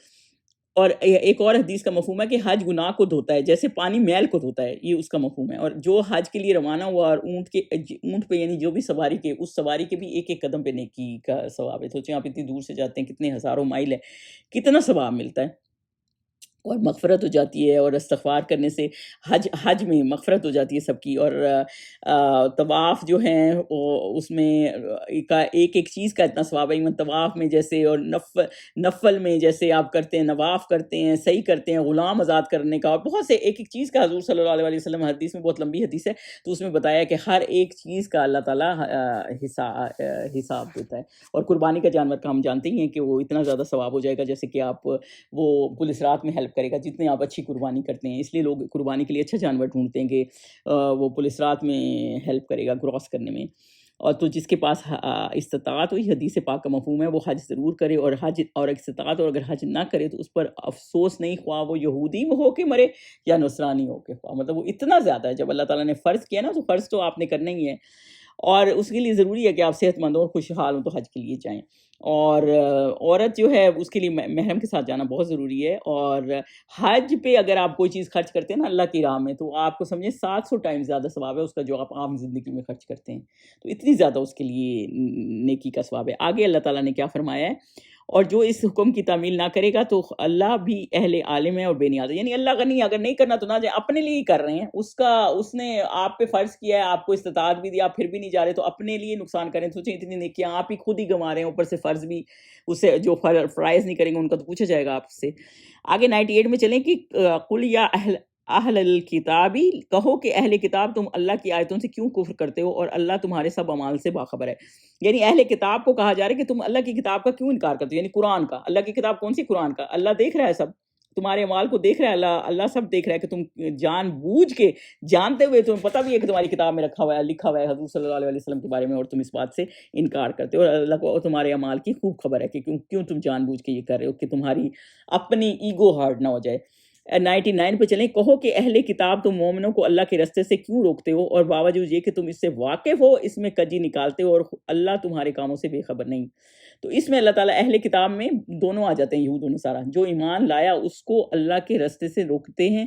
اور ایک اور حدیث کا مفہوم ہے کہ حج گناہ کو دھوتا ہے جیسے پانی میل کو دھوتا ہے، یہ اس کا مفہوم ہے۔ اور جو حج کے لیے روانہ ہوا اور اونٹ پہ یعنی جو بھی سواری کے، اس سواری کے بھی ایک ایک قدم پہ نیکی کا ثواب ہے۔ سوچیں آپ اتنی دور سے جاتے ہیں، کتنے ہزاروں مائل ہے، کتنا ثواب ملتا ہے، اور مغفرت ہو جاتی ہے، اور استغفار کرنے سے حج میں مغفرت ہو جاتی ہے سب کی۔ اور طواف جو ہیں اس میں ایک ایک چیز کا اتنا ثواب ہے، ایون طواف میں جیسے، اور نفل میں جیسے آپ کرتے ہیں، نواف کرتے ہیں، صحیح کرتے ہیں، غلام آزاد کرنے کا، اور بہت سے ایک ایک چیز کا حضور صلی اللہ علیہ وسلم حدیث میں، بہت لمبی حدیث ہے تو اس میں بتایا کہ ہر ایک چیز کا اللہ تعالیٰ حساب دیتا ہے۔ اور قربانی کا جانور کا ہم جانتے ہی ہیں کہ وہ اتنا زیادہ ثواب ہو جائے گا جیسے کہ آپ وہ پولیس رات میں ہیلپ کرے گا، جتنے آپ اچھی قربانی کرتے ہیں، اس لیے لوگ قربانی کے لیے اچھا جانور ڈھونڈتے ہیں کہ وہ پولیس رات میں ہیلپ کرے گا کراس کرنے میں۔ اور تو جس کے پاس استطاعت ہوئی، حدیث پاک کا مفہوم ہے وہ حج ضرور کرے، اور حج اور استطاعت، اور اگر حج نہ کرے تو اس پر افسوس نہیں، خواہ وہ یہودی ہو کے مرے یا نصرانی ہو کے، مطلب وہ اتنا زیادہ ہے، جب اللہ تعالیٰ نے فرض کیا نا تو فرض تو آپ نے کرنا ہی ہے، اور اس کے لیے ضروری ہے کہ آپ صحت مند ہو اور خوشحال ہوں تو حج کے لیے جائیں۔ اور عورت جو ہے اس کے لیے محرم کے ساتھ جانا بہت ضروری ہے۔ اور حج پہ اگر آپ کوئی چیز خرچ کرتے ہیں نا اللہ کی راہ میں تو آپ کو سمجھیں 700 ٹائم زیادہ ثواب ہے اس کا جو آپ عام زندگی میں خرچ کرتے ہیں، تو اتنی زیادہ اس کے لیے نیکی کا ثواب ہے۔ آگے اللہ تعالیٰ نے کیا فرمایا ہے، اور جو اس حکم کی تعمیل نہ کرے گا تو اللہ بھی اہل عالم ہے اور بے نیاز ہے، یعنی اللہ غنی، اگر نہیں کرنا تو نہ جائے، اپنے لیے ہی کر رہے ہیں، اس نے آپ پہ فرض کیا ہے، آپ کو استطاعت بھی دیا، آپ پھر بھی نہیں جا رہے تو اپنے لیے نقصان کریں۔ سوچیں اتنی نیکیاں آپ ہی خود ہی گنوا رہے ہیں، اوپر سے فرض بھی، اس سے جو فرائض نہیں کریں گے ان کا تو پوچھا جائے گا آپ سے۔ آگے 98 میں چلیں کہ قل یا اہل الکتابی، کہو کہ اہل کتاب تم اللہ کی آیتوں سے کیوں کفر کرتے ہو اور اللہ تمہارے سب اعمال سے باخبر ہے۔ یعنی اہل کتاب کو کہا جا رہا ہے کہ تم اللہ کی کتاب کا کیوں انکار کرتے ہو، یعنی قرآن کا۔ اللہ کی کتاب کون سی؟ قرآن کا۔ اللہ دیکھ رہا ہے سب، تمہارے اعمال کو دیکھ رہا ہے اللہ، اللہ سب دیکھ رہا ہے کہ تم جان بوجھ کے جانتے ہوئے تمہیں پتہ بھی ہے کہ تمہاری کتاب میں رکھا ہوا ہے، لکھا ہوا ہے حضور صلی اللہ علیہ وسلم کے بارے میں، اور تم اس بات سے انکار کرتے ہو، اور اللہ کو تمہارے اعمال کی خوب خبر ہے کہ کیوں تم جان بوجھ کے یہ کر رہے ہو، کہ تمہاری اپنی ایگو ہارٹ نہ ہو جائے۔ 99 پہ چلیں، کہو کہ اہل کتاب تم مومنوں کو اللہ کے رستے سے کیوں روکتے ہو، اور باوجود یہ کہ تم اس سے واقف ہو اس میں کجی نکالتے ہو، اور اللہ تمہارے کاموں سے بے خبر نہیں۔ تو اس میں اللہ تعالیٰ اہل کتاب میں دونوں آ جاتے ہیں، یہود و نصارہ، جو ایمان لایا اس کو اللہ کے رستے سے روکتے ہیں،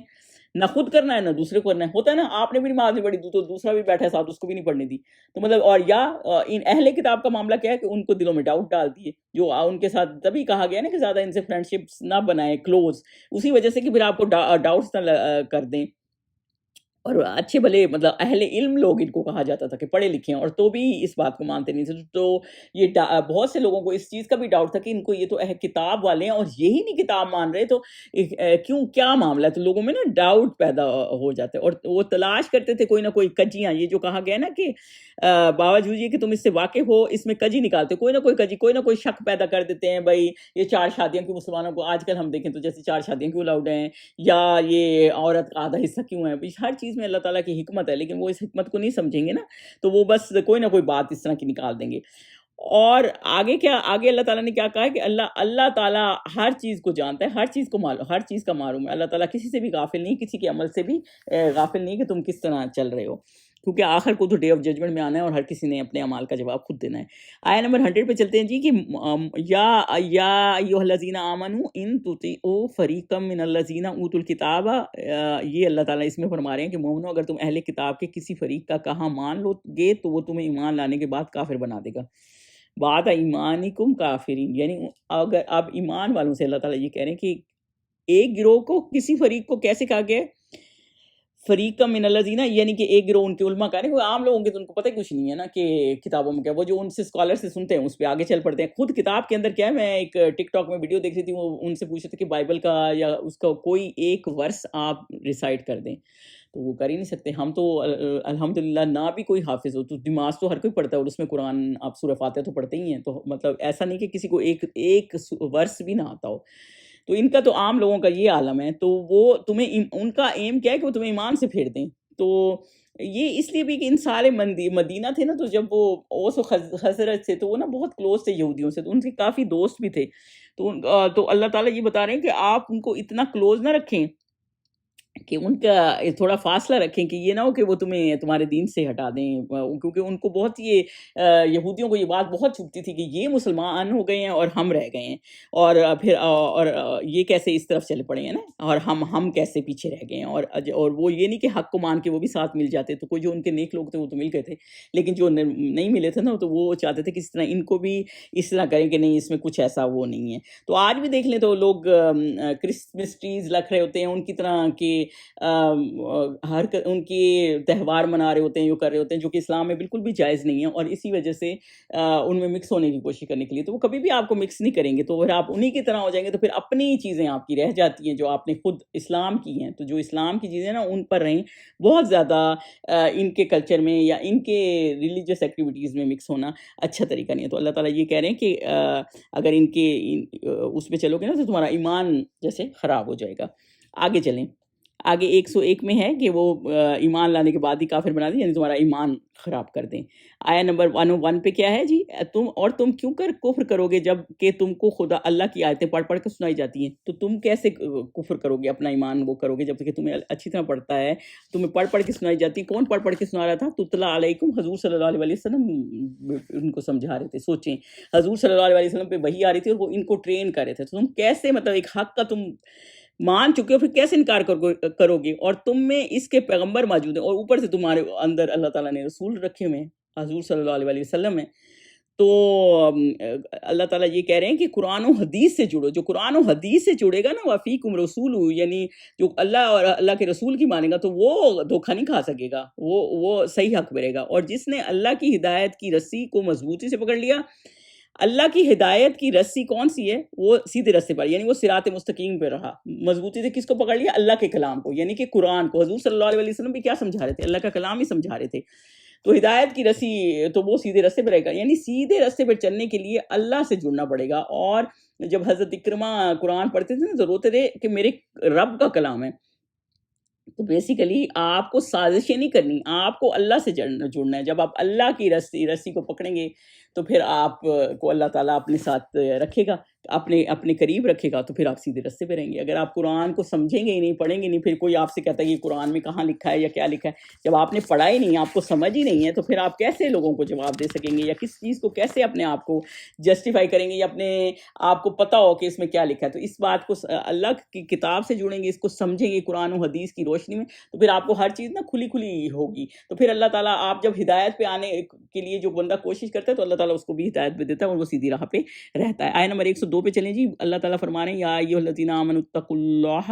نہ خود کرنا ہے نہ دوسرے کو کرنا ہے۔ ہوتا ہے نا، آپ نے بھی نماز نہیں پڑھی تو دوسرا بھی بیٹھا ہے ساتھ، اس کو بھی نہیں پڑھنے دی، تو مطلب، اور یا ان اہل کتاب کا معاملہ کیا ہے کہ ان کو دلوں میں ڈاؤٹ ڈال دیے، جو ان کے ساتھ تبھی کہا گیا نا کہ زیادہ ان سے فرینڈ شپس نہ بنائیں کلوز، اسی وجہ سے کہ پھر آپ کو ڈاؤٹس نہ کر دیں۔ اور اچھے بھلے مطلب اہل علم لوگ ان کو کہا جاتا تھا کہ پڑھے لکھے ہیں، اور تو بھی اس بات کو مانتے نہیں تھے، تو یہ بہت سے لوگوں کو اس چیز کا بھی ڈاؤٹ تھا کہ ان کو یہ تو کتاب والے ہیں اور یہی نہیں کتاب مان رہے، تو کیوں، کیا معاملہ ہے؟ تو لوگوں میں نا ڈاؤٹ پیدا ہو جاتے، اور وہ تلاش کرتے تھے کوئی نہ کوئی کجیاں، یہ جو کہا گیا نا کہ باوجود یہ کہ تم اس سے واقف ہو اس میں کجی نکالتے، کوئی نہ کوئی کجی، کوئی نہ کوئی شک پیدا کر دیتے ہیں، بھائی یہ 4 شادیاں کیوں مسلمانوں کو آج کل ہم دیکھیں تو جیسے 4 شادیاں کیوں الاؤڈ ہیں، یا یہ عورت کا آدھا حصہ کیوں ہے؟ ہر چیز میں اللہ تعالیٰ کی حکمت ہے، لیکن وہ اس حکمت کو نہیں سمجھیں گے نا، تو وہ بس کوئی نہ کوئی بات اس طرح کی نکال دیں گے۔ اور آگے کیا، آگے اللہ تعالیٰ نے کیا کہا ہے کہ اللہ تعالیٰ ہر چیز کو جانتا ہے، ہر چیز کو ہر چیز کا معلوم ہے، اللہ تعالیٰ کسی سے بھی غافل نہیں، کسی کے عمل سے بھی غافل نہیں کہ تم کس طرح چل رہے ہو، کیونکہ آخر کو تو ڈے آف ججمنٹ میں آنا ہے اور ہر کسی نے اپنے اعمال کا جواب خود دینا ہے۔ آیا نمبر 100 پہ چلتے ہیں جی، کہ یا ایھا الذین آمنوا ان تطیعوا فریقا من الذین اوتوا الکتاب، یہ اللہ تعالیٰ اس میں فرما رہے ہیں کہ مومنو اگر تم اہل کتاب کے کسی فریق کا کہا مان لو گے تو وہ تمہیں ایمان لانے کے بعد کافر بنا دے گا، بعد ایمانکم کافرین، یعنی اگر اب ایمان والوں سے اللہ تعالیٰ یہ کہہ رہے ہیں کہ ایک گروہ کو، کسی فریق کو کیسے کہا گیا ہے؟ فریقا من الذین، یعنی کہ ایک گروہ ان کے علماء کا نہیں، وہ عام لوگوں کے تو ان کو پتہ کچھ نہیں ہے نا کہ کتابوں میں کیا، وہ جو ان سے اسکالر سے سنتے ہیں اس پہ آگے چل پڑتے ہیں، خود کتاب کے اندر کیا ہے، میں ایک ٹک ٹاک میں ویڈیو دیکھ رہی تھی، وہ ان سے پوچھ رہے تھے کہ بائبل کا یا اس کا کوئی ایک ورس آپ ریسائٹ کر دیں، تو وہ کر ہی نہیں سکتے۔ ہم تو الحمدللہ نہ بھی کوئی حافظ ہو تو نماز تو ہر کوئی پڑھتا ہے، اور اس میں قرآن آپ سورہ فاتحہ تو پڑھتے ہی ہیں، تو مطلب ایسا نہیں کہ کسی کو ایک ورس بھی نہ آتا ہو، تو ان کا تو عام لوگوں کا یہ عالم ہے، تو وہ تمہیں ان کا ایم کیا ہے کہ وہ تمہیں ایمان سے پھیر دیں۔ تو یہ اس لیے بھی کہ ان سارے مدینہ تھے نا، تو جب وہ اوس و خزرج سے، تو وہ نا بہت کلوز تھے یہودیوں سے، تو ان کے کافی دوست بھی تھے، تو اللہ تعالیٰ یہ بتا رہے ہیں کہ آپ ان کو اتنا کلوز نہ رکھیں کہ ان کا تھوڑا فاصلہ رکھیں، کہ یہ نہ ہو کہ وہ تمہیں تمہارے دین سے ہٹا دیں، کیونکہ ان کو بہت یہ یہودیوں کو یہ بات بہت چبھتی تھی کہ یہ مسلمان ہو گئے ہیں اور ہم رہ گئے ہیں، اور پھر اور یہ کیسے اس طرف چل پڑے ہیں نا، اور ہم کیسے پیچھے رہ گئے ہیں، اور وہ یہ نہیں کہ حق کو مان کے وہ بھی ساتھ مل جاتے، تو کوئی جو ان کے نیک لوگ تھے وہ تو مل گئے تھے، لیکن جو نہیں ملے تھے نا، تو وہ چاہتے تھے کہ اس طرح ان کو بھی اس طرح کریں کہ نہیں، اس میں کچھ ایسا وہ نہیں ہے۔ تو آج بھی دیکھ لیں تو لوگ کرسمس ٹریز رکھ رہے ہوتے ہیں ان کی طرح کہ ان کی تہوار منا رہے ہوتے ہیں، جو کر رہے ہوتے ہیں، جو کہ اسلام میں بالکل بھی جائز نہیں ہے، اور اسی وجہ سے ان میں مکس ہونے کی کوشش کرنے کے لیے، تو وہ کبھی بھی آپ کو مکس نہیں کریں گے، تو اگر آپ انہی کی طرح ہو جائیں گے تو پھر اپنی چیزیں آپ کی رہ جاتی ہیں جو آپ نے خود اسلام کی ہیں، تو جو اسلام کی چیزیں نا ان پر رہیں، بہت زیادہ ان کے کلچر میں یا ان کے ریلیجیس ایکٹیویٹیز میں مکس ہونا اچھا طریقہ نہیں ہے۔ تو اللہ تعالیٰ یہ کہہ رہے ہیں کہ اگر ان کے اس میں چلو گے نا تو تمہارا ایمان جیسے خراب ہو جائے گا۔ آگے چلیں، آگے 101 میں ہے کہ وہ ایمان لانے کے بعد ہی کافر بنا دیں، یعنی تمہارا ایمان خراب کر دیں۔ آیا نمبر 101 پہ کیا ہے جی، تم کیوں کفر کرو گے جب کہ تم کو خدا اللہ کی آیتیں پڑھ پڑھ کے سنائی جاتی ہیں، تو تم کیسے کفر کرو گے، اپنا ایمان وہ کرو گے جب کہ تمہیں اچھی طرح پڑھتا ہے، تمہیں پڑھ پڑھ کے سنائی جاتی ہے۔ کون پڑھ پڑھ کے سنا رہا تھا؟ تتلا علیکم، حضور صلی اللہ علیہ وسلم ان کو سمجھا رہے تھے۔ سوچیں، حضور صلی اللہ علیہ وسلم پہ وحی آ رہی تھی اور وہ ان کو ٹرین کر رہے تھے، تو تم کیسے مطلب ایک حق کا تم مان چکے ہو، پھر کیسے انکار کرو گے، اور تم میں اس کے پیغمبر موجود ہیں، اور اوپر سے تمہارے اندر اللہ تعالیٰ نے رسول رکھے ہوئے ہیں، حضور صلی اللہ علیہ وسلم ہیں۔ تو اللہ تعالیٰ یہ کہہ رہے ہیں کہ قرآن و حدیث سے جڑو، جو قرآن و حدیث سے جڑے گا نا، وفیکم رسول، یعنی جو اللہ اور اللہ کے رسول کی مانے گا تو وہ دھوکہ نہیں کھا سکے گا، وہ صحیح حق برے گا۔ اور جس نے اللہ کی ہدایت کی رسی کو مضبوطی سے پکڑ لیا، اللہ کی ہدایت کی رسی کون سی ہے؟ وہ سیدھے رستے پر، یعنی وہ صراط مستقیم پہ رہا، مضبوطی سے کس کو پکڑ لیا؟ اللہ کے کلام کو، یعنی کہ قرآن کو۔ حضور صلی اللہ علیہ وسلم بھی کیا سمجھا رہے تھے؟ اللہ کا کلام ہی سمجھا رہے تھے۔ تو ہدایت کی رسی، تو وہ سیدھے رستے پہ رہے گا، یعنی سیدھے رستے پہ چلنے کے لیے اللہ سے جڑنا پڑے گا، اور جب حضرت اکرمہ قرآن پڑھتے تھے نا تو روتے تھے کہ میرے رب کا کلام ہے. تو بیسیکلی آپ کو سازشیں نہیں کرنی، آپ کو اللہ سے جڑنا ہے. جب آپ اللہ کی رسی کو پکڑیں گے تو پھر آپ کو اللہ تعالیٰ اپنے ساتھ رکھے گا، اپنے قریب رکھے گا، تو پھر آپ سیدھے رستے پہ رہیں گے. اگر آپ قرآن کو سمجھیں گے ہی نہیں، پڑھیں گے نہیں، پھر کوئی آپ سے کہتا ہے کہ قرآن میں کہاں لکھا ہے یا کیا لکھا ہے، جب آپ نے پڑھا ہی نہیں، آپ کو سمجھ ہی نہیں ہے، تو پھر آپ کیسے لوگوں کو جواب دے سکیں گے، یا کس چیز کو کیسے اپنے آپ کو جسٹیفائی کریں گے، یا اپنے آپ کو پتہ ہو کہ اس میں کیا لکھا ہے. تو اس بات کو اللہ کی کتاب سے جڑیں گے، اس کو سمجھیں گے قرآن و حدیث کی روشنی میں، تو پھر آپ کو ہر چیز نا کھلی کھلی ہوگی. تو پھر اللہ تعالیٰ آپ جب ہدایت پہ آنے کے لیے جو بندہ کوشش کرتا ہے تو اللہ تعالیٰ اس کو بھی ہدایت پہ دیتا ہے اور وہ سیدھی راہ پہ رہتا ہے. آیت نمبر 102 پہ چلیں جی. اللہ تعالیٰ فرما رہے ہیں یا ایھا الذین آمنوا اتقوا اللہ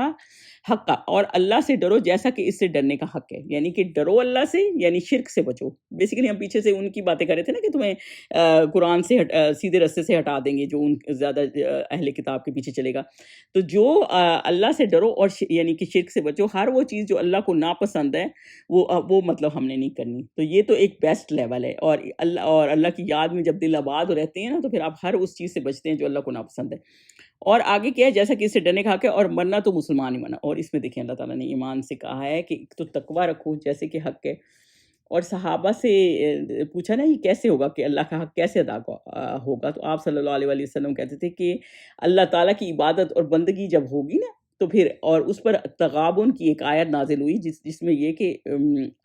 حق، اور اللہ سے ڈرو جیسا کہ اس سے ڈرنے کا حق ہے. یعنی کہ ڈرو اللہ سے، یعنی شرک سے بچو. بیسیکلی ہم پیچھے سے ان کی باتیں کر رہے تھے نا کہ تمہیں قرآن سے سیدھے رستے سے ہٹا دیں گے جو ان زیادہ اہل کتاب کے پیچھے چلے گا. تو جو اللہ سے ڈرو اور یعنی کہ شرک سے بچو. ہر وہ چیز جو اللہ کو ناپسند ہے وہ مطلب ہم نے نہیں کرنی. تو یہ تو ایک بیسٹ لیول ہے. اور اللہ کی یاد میں جب دل آباد رہتے ہیں نا تو پھر آپ ہر اس چیز سے بچتے ہیں جو اللہ کو ناپسند ہے. اور آگے کیا ہے، جیسا کہ اس سے ڈرنے کا حق ہے، اور مرنا تو مسلمان ہی مرنا. اور اس میں دیکھیں اللہ تعالیٰ نے ایمان سے کہا ہے کہ تو تقوی رکھو جیسے کہ حق ہے. اور صحابہ سے پوچھا نا یہ کیسے ہوگا کہ اللہ کا حق کیسے ادا ہوگا، تو آپ صلی اللہ علیہ وآلہ وسلم کہتے تھے کہ اللہ تعالیٰ کی عبادت اور بندگی جب ہوگی نا تو پھر، اور اس پر تغابن کی ایک آیت نازل ہوئی جس میں یہ کہ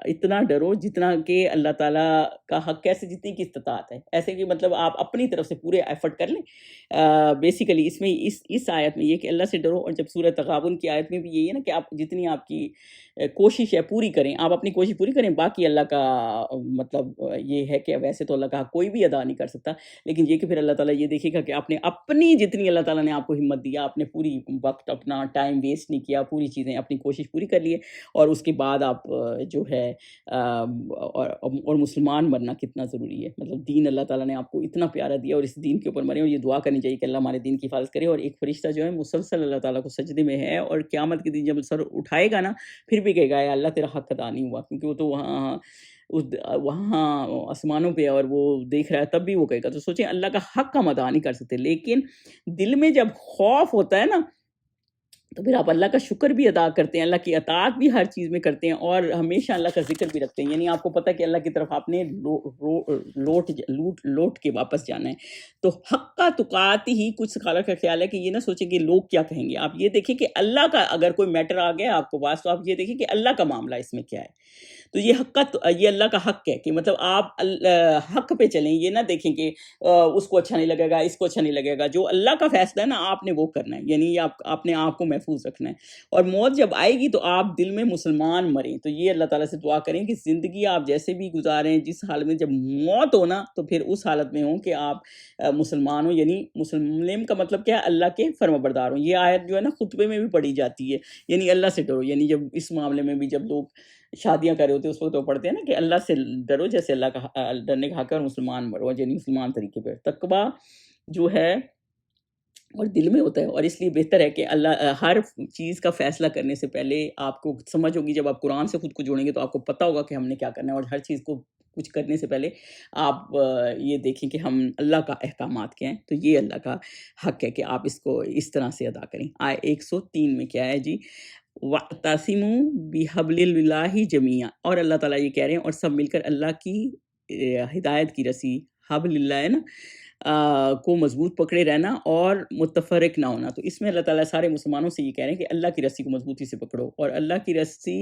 اتنا ڈرو جتنا کہ اللہ تعالیٰ کا حق کیسے، جتنی کی استطاعت ہے. ایسے کہ مطلب آپ اپنی طرف سے پورے ایفرٹ کر لیں. بیسیکلی اس میں اس آیت میں یہ کہ اللہ سے ڈرو، اور جب سورہ تغابن کی آیت میں بھی یہی ہے نا کہ آپ جتنی آپ کی کوشش ہے پوری کریں، آپ اپنی کوشش پوری کریں. باقی اللہ کا مطلب یہ ہے کہ ویسے تو اللہ کا حق کوئی بھی ادا نہیں کر سکتا، لیکن یہ کہ پھر اللہ تعالیٰ یہ دیکھے گا کہ آپ نے اپنی جتنی اللہ تعالیٰ نے آپ کو ہمت دیا، آپ نے پوری وقت اپنا ٹائم ویسٹ نہیں کیا، پوری چیزیں اپنی کوشش پوری کر لیے، اور اس کے بعد آپ جو ہے اور مسلمان مرنا کتنا ضروری ہے. مطلب دین اللہ تعالیٰ نے آپ کو اتنا پیارا دیا اور اس دین کے اوپر مرے. اور یہ دعا کرنی چاہیے کہ اللہ ہمارے دین کی حفاظت کرے. اور ایک فرشتہ جو ہے مسلسل اللہ تعالیٰ کو سجدے میں ہے، اور قیامت کے دن جب سر اٹھائے گا نا پھر بھی کہے گا یا اللہ تیرا حق ادا نہیں ہوا، کیونکہ وہ تو وہاں آسمانوں پہ اور وہ دیکھ رہا ہے، تب بھی وہ کہے گا. تو سوچیں اللہ کا حق ہم ادا نہیں کر سکتے، لیکن دل میں جب خوف ہوتا ہے نا تو پھر آپ اللہ کا شکر بھی ادا کرتے ہیں، اللہ کی اطاعت بھی ہر چیز میں کرتے ہیں، اور ہمیشہ اللہ کا ذکر بھی رکھتے ہیں. یعنی آپ کو پتہ ہے کہ اللہ کی طرف آپ نے لوٹ کے واپس جانا ہے. تو حق کا تقاتی ہی کچھ سکالر کا خیال ہے کہ یہ نہ سوچیں کہ لوگ کیا کہیں گے. آپ یہ دیکھیں کہ اللہ کا اگر کوئی میٹر آ گیا آپ کو پاس، تو آپ یہ دیکھیں کہ اللہ کا معاملہ اس میں کیا ہے. تو یہ اللہ کا حق ہے کہ مطلب آپ حق پہ چلیں. یہ نہ دیکھیں کہ اس کو اچھا نہیں لگے گا، اس کو اچھا نہیں لگے گا. جو اللہ کا فیصلہ ہے نا آپ نے وہ کرنا ہے. یعنی آپ نے آپ کو محفوظ رکھنا ہے. اور موت جب آئے گی تو آپ دل میں مسلمان مریں. تو یہ اللہ تعالیٰ سے دعا کریں کہ زندگی آپ جیسے بھی گزاریں، جس حال میں جب موت ہو نا تو پھر اس حالت میں ہوں کہ آپ مسلمان ہوں. یعنی مسلم کا مطلب کیا ہے، اللہ کے فرما بردار ہوں. یہ آیت جو ہے نا خطبے میں بھی پڑھی جاتی ہے. یعنی اللہ سے ڈرو. یعنی جب اس معاملے میں بھی جب لوگ شادیاں کر رہے ہوتے ہیں اس وقت وہ پڑھتے ہیں نا کہ اللہ سے ڈرو جیسے اللہ کا ڈرنے کا حق ہے، اور مسلمان مرو، یعنی مسلمان طریقے پہ. تقویٰ جو ہے اور دل میں ہوتا ہے. اور اس لیے بہتر ہے کہ اللہ ہر چیز کا فیصلہ کرنے سے پہلے آپ کو سمجھ ہوگی، جب آپ قرآن سے خود کو جوڑیں گے تو آپ کو پتہ ہوگا کہ ہم نے کیا کرنا ہے. اور ہر چیز کو کچھ کرنے سے پہلے آپ یہ دیکھیں کہ ہم اللہ کا احکامات کیا ہیں. تو یہ اللہ کا حق ہے کہ آپ اس کو اس طرح سے ادا کریں. 103 میں کیا ہے جی، وَاعْتَصِمُوا بِحَبْلِ اللَّهِ جَمِيعًا. اور اللہ تعالیٰ یہ کہہ رہے ہیں اور سب مل کر اللہ کی ہدایت کی رسی، حبل اللہ ہے نا، کو مضبوط پکڑے رہنا اور متفرق نہ ہونا. تو اس میں اللہ تعالیٰ سارے مسلمانوں سے یہ کہہ رہے ہیں کہ اللہ کی رسی کو مضبوطی سے پکڑو. اور اللہ کی رسی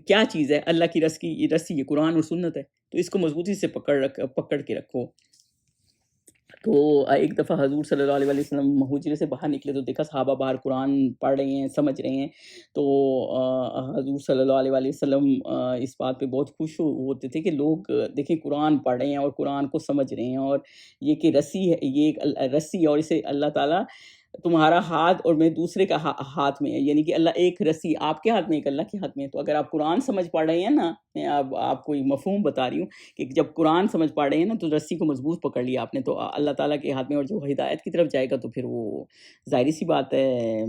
کیا چیز ہے؟ اللہ کی رسی یہ قرآن اور سنت ہے. تو اس کو مضبوطی سے پکڑ کے رکھو. تو ایک دفعہ حضور صلی اللہ علیہ وسلم حجرے سے باہر نکلے تو دیکھا صحابہ باہر قرآن پڑھ رہے ہیں، سمجھ رہے ہیں. تو حضور صلی اللہ علیہ وسلم اس بات پہ بہت خوش ہوتے تھے کہ لوگ دیکھیں قرآن پڑھ رہے ہیں اور قرآن کو سمجھ رہے ہیں. اور یہ کہ رسی ہے، یہ ایک رسی، اور اسے اللہ تعالیٰ تمہارا ہاتھ اور میں دوسرے کا ہاتھ میں ہے، یعنی کہ اللہ ایک رسی آپ کے ہاتھ میں ایک اللہ کے ہاتھ میں ہے۔ تو اگر آپ قرآن سمجھ پا رہے ہیں نا، میں اب آپ کو ایک مفہوم بتا رہی ہوں کہ جب قرآن سمجھ پا رہے ہیں نا تو رسی کو مضبوط پکڑ لیا آپ نے، تو اللہ تعالیٰ کے ہاتھ میں، اور جو ہدایت کی طرف جائے گا تو پھر وہ ظاہری سی بات ہے،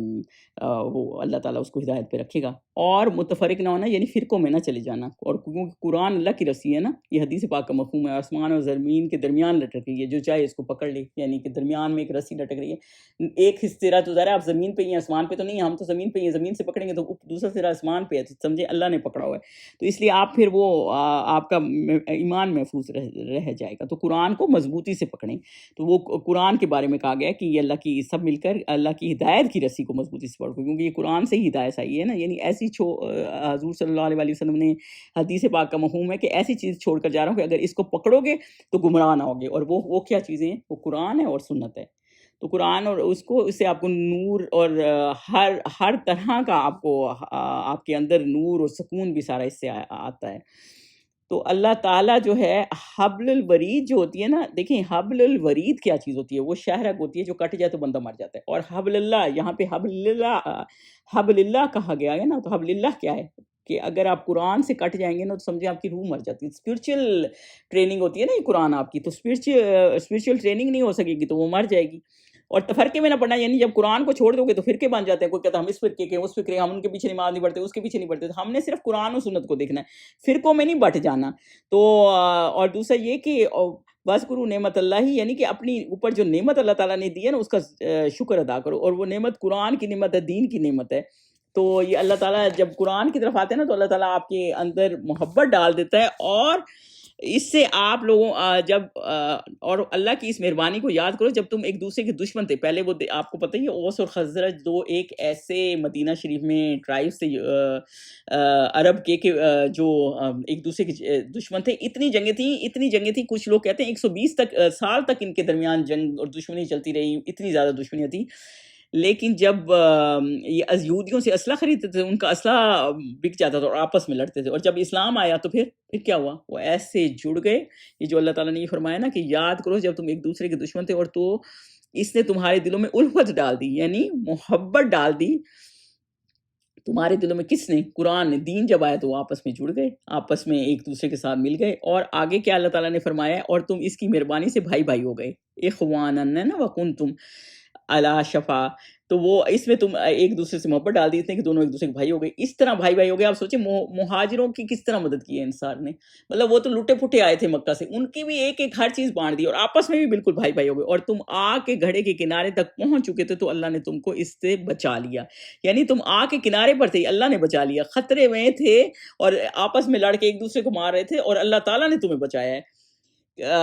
وہ اللہ تعالیٰ اس کو ہدایت پہ رکھے گا۔ اور متفرق نہ ہونا یعنی فرقوں میں نہ چلے جانا، اور کیونکہ قرآن اللہ کی رسی ہے نا، یہ حدیث پاک کا مفہوم ہے، آسمان اور زمین کے درمیان لٹک رہی ہے، جو چاہے اس کو پکڑ لے، یعنی کہ درمیان میں ایک رسی لٹک رہی ہے۔ ایک سرا تو ظاہر ہے آپ زمین پہ ہی ہیں، آسمان پہ تو نہیں ہیں، ہم تو زمین پہ ہی ہیں، زمین سے پکڑیں گے تو دوسرا سرا آسمان پہ ہے، تو سمجھے اللہ نے پکڑا ہوا ہے، تو اس لیے آپ پھر وہ آپ کا ایمان محفوظ رہ جائے گا۔ تو قرآن کو مضبوطی سے پکڑیں، تو وہ قرآن کے بارے میں کہا گیا ہے کہ یہ اللہ کی، سب مل کر اللہ کی ہدایت کی رسی کو مضبوطی سے پکڑو، کیونکہ یہ قرآن سے ہی ہدایت آئی ہے نا، یعنی ایسی حضور صلی اللہ علیہ وسلم نے، حدیث پاک کا مفہوم ہے کہ ایسی چیز چھوڑ کر جا رہا ہوں کہ اگر اس کو پکڑو گے تو گمراہ نہ ہوگے، اور وہ کیا چیزیں ہیں؟ وہ قرآن ہے اور سنت ہے۔ تو قرآن اور اس سے آپ کو نور، اور ہر طرح کا آپ کو آپ کے اندر نور اور سکون بھی سارا اس سے آتا ہے۔ تو اللہ تعالیٰ جو ہے حبل الورید جو ہوتی ہے نا، دیکھیں حبل الورید کیا چیز ہوتی ہے؟ وہ شہرک ہوتی ہے جو کٹ جائے تو بندہ مر جاتا ہے، اور حبل اللہ، یہاں پہ حبل اللہ کہا گیا ہے نا، تو حبل اللہ کیا ہے کہ اگر آپ قرآن سے کٹ جائیں گے نا تو سمجھے آپ کی روح مر جاتی ہے۔ اسپرچل ٹریننگ ہوتی ہے نا یہ قرآن آپ کی، تو اسپرچل ٹریننگ نہیں ہو سکے گی تو وہ مر جائے گی۔ اور تفرقے میں نہ پڑنا، یعنی جب قرآن کو چھوڑ دو گے تو فرقے بن جاتے ہیں، کوئی کہتا ہے ہم اس فرقے کے، اس فرقے، ہم ان کے پیچھے نماز نہیں پڑھتے، اس کے پیچھے نہیں پڑھتے، تو ہم نے صرف قرآن و سنت کو دیکھنا ہے، فرقوں میں نہیں بٹ جانا۔ تو اور دوسرا یہ کہ وَاذْكُرُوا نعمت اللہ، یعنی کہ اپنی اوپر جو نعمت اللہ تعالیٰ نے دی ہے نا اس کا شکر ادا کرو، اور وہ نعمت قرآن کی نعمت ہے، دین کی نعمت ہے۔ تو یہ اللہ تعالیٰ جب قرآن کی طرف آتے ہیں نا تو اللہ تعالیٰ آپ کے اندر محبت ڈال دیتا ہے، اور اس سے آپ لوگوں اور اللہ کی اس مہربانی کو یاد کرو، جب تم ایک دوسرے کے دشمن تھے، پہلے وہ آپ کو پتہ ہی ہے اوس اور خزرج دو ایک ایسے مدینہ شریف میں ٹرائب سے عرب کے جو ایک دوسرے کے دشمن تھے، اتنی جنگیں تھیں، کچھ لوگ کہتے ہیں 120 سال تک ان کے درمیان جنگ اور دشمنی چلتی رہی، اتنی زیادہ دشمنیاں تھیں۔ لیکن جب یہ یہودیوں سے اسلحہ خریدتے تھے، ان کا اسلحہ بک جاتا تھا اور آپس میں لڑتے تھے، اور جب اسلام آیا تو پھر کیا ہوا؟ وہ ایسے جڑ گئے۔ یہ جو اللہ تعالیٰ نے یہ فرمایا نا کہ یاد کرو جب تم ایک دوسرے کے دشمن تھے، اور تو اس نے تمہارے دلوں میں الفت ڈال دی، یعنی محبت ڈال دی تمہارے دلوں میں۔ کس نے؟ قرآن نے۔ دین جب آیا تو وہ آپس میں جڑ گئے، آپس میں ایک دوسرے کے ساتھ مل گئے، اور آگے کیا اللہ تعالیٰ نے فرمایا ہے؟ اور تم اس کی مہربانی سے بھائی بھائی ہو گئے، اخوانن نا وکنتم علی شفا، تو وہ اس میں تم ایک دوسرے سے محبت ڈال دی کہ دونوں ایک دوسرے کے بھائی ہو گئے، اس طرح بھائی بھائی ہو گئے۔ آپ سوچیں مہاجروں کی کس طرح مدد کی ہے انصار نے، مطلب وہ تو لٹے پھٹے آئے تھے مکہ سے، ان کی بھی ایک ایک ہر چیز بانٹ دی، اور آپس میں بھی بالکل بھائی بھائی ہو گئے، اور تم آگ کے گھڑے کے کنارے تک پہنچ چکے تھے تو اللہ نے تم کو اس سے بچا لیا، یعنی تم آگ کے کنارے پر تھے، اللہ نے بچا لیا، خطرے میں تھے اور آپس میں لڑ کے ایک دوسرے کو مار رہے تھے، اور اللہ تعالیٰ نے تمہیں بچایا ہے،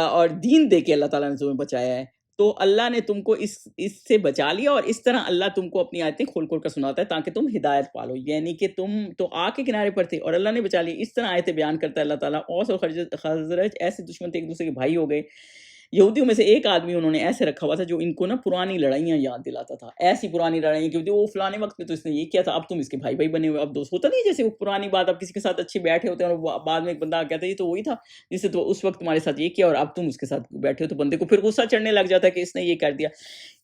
اور دین دے کے اللہ تعالیٰ نے تمہیں بچایا ہے۔ تو اللہ نے تم کو اس سے بچا لیا، اور اس طرح اللہ تم کو اپنی آیتیں کھول کھول کر سناتا ہے تاکہ تم ہدایت پالو، یعنی کہ تم تو آگ کے کنارے پر تھے اور اللہ نے بچا لیا۔ اس طرح آیتیں بیان کرتا ہے اللہ تعالیٰ۔ اوس اور خزرج ایسے دشمن تھے، ایک دوسرے کے بھائی ہو گئے۔ یہودیوں میں سے ایک آدمی انہوں نے ایسے رکھا ہوا تھا جو ان کو نا پرانی لڑائیاں یاد دلاتا تھا، ایسی پرانی لڑائیاں کہ وہ فلانے وقت میں تو اس نے یہ کیا تھا، اب تم اس کے بھائی بھائی بنے ہوئے، اب دوست ہوتا نہیں، جیسے وہ پرانی بات آپ کسی کے ساتھ اچھے بیٹھے ہوتے ہیں اور بعد میں ایک بندہ کہتا ہے یہ تو وہی تھا جس سے تو اس وقت تمہارے ساتھ یہ کیا، اور اب تم اس کے ساتھ بیٹھے ہو، تو بندے کو پھر غصہ چڑھنے لگ جاتا ہے کہ اس نے یہ کر دیا۔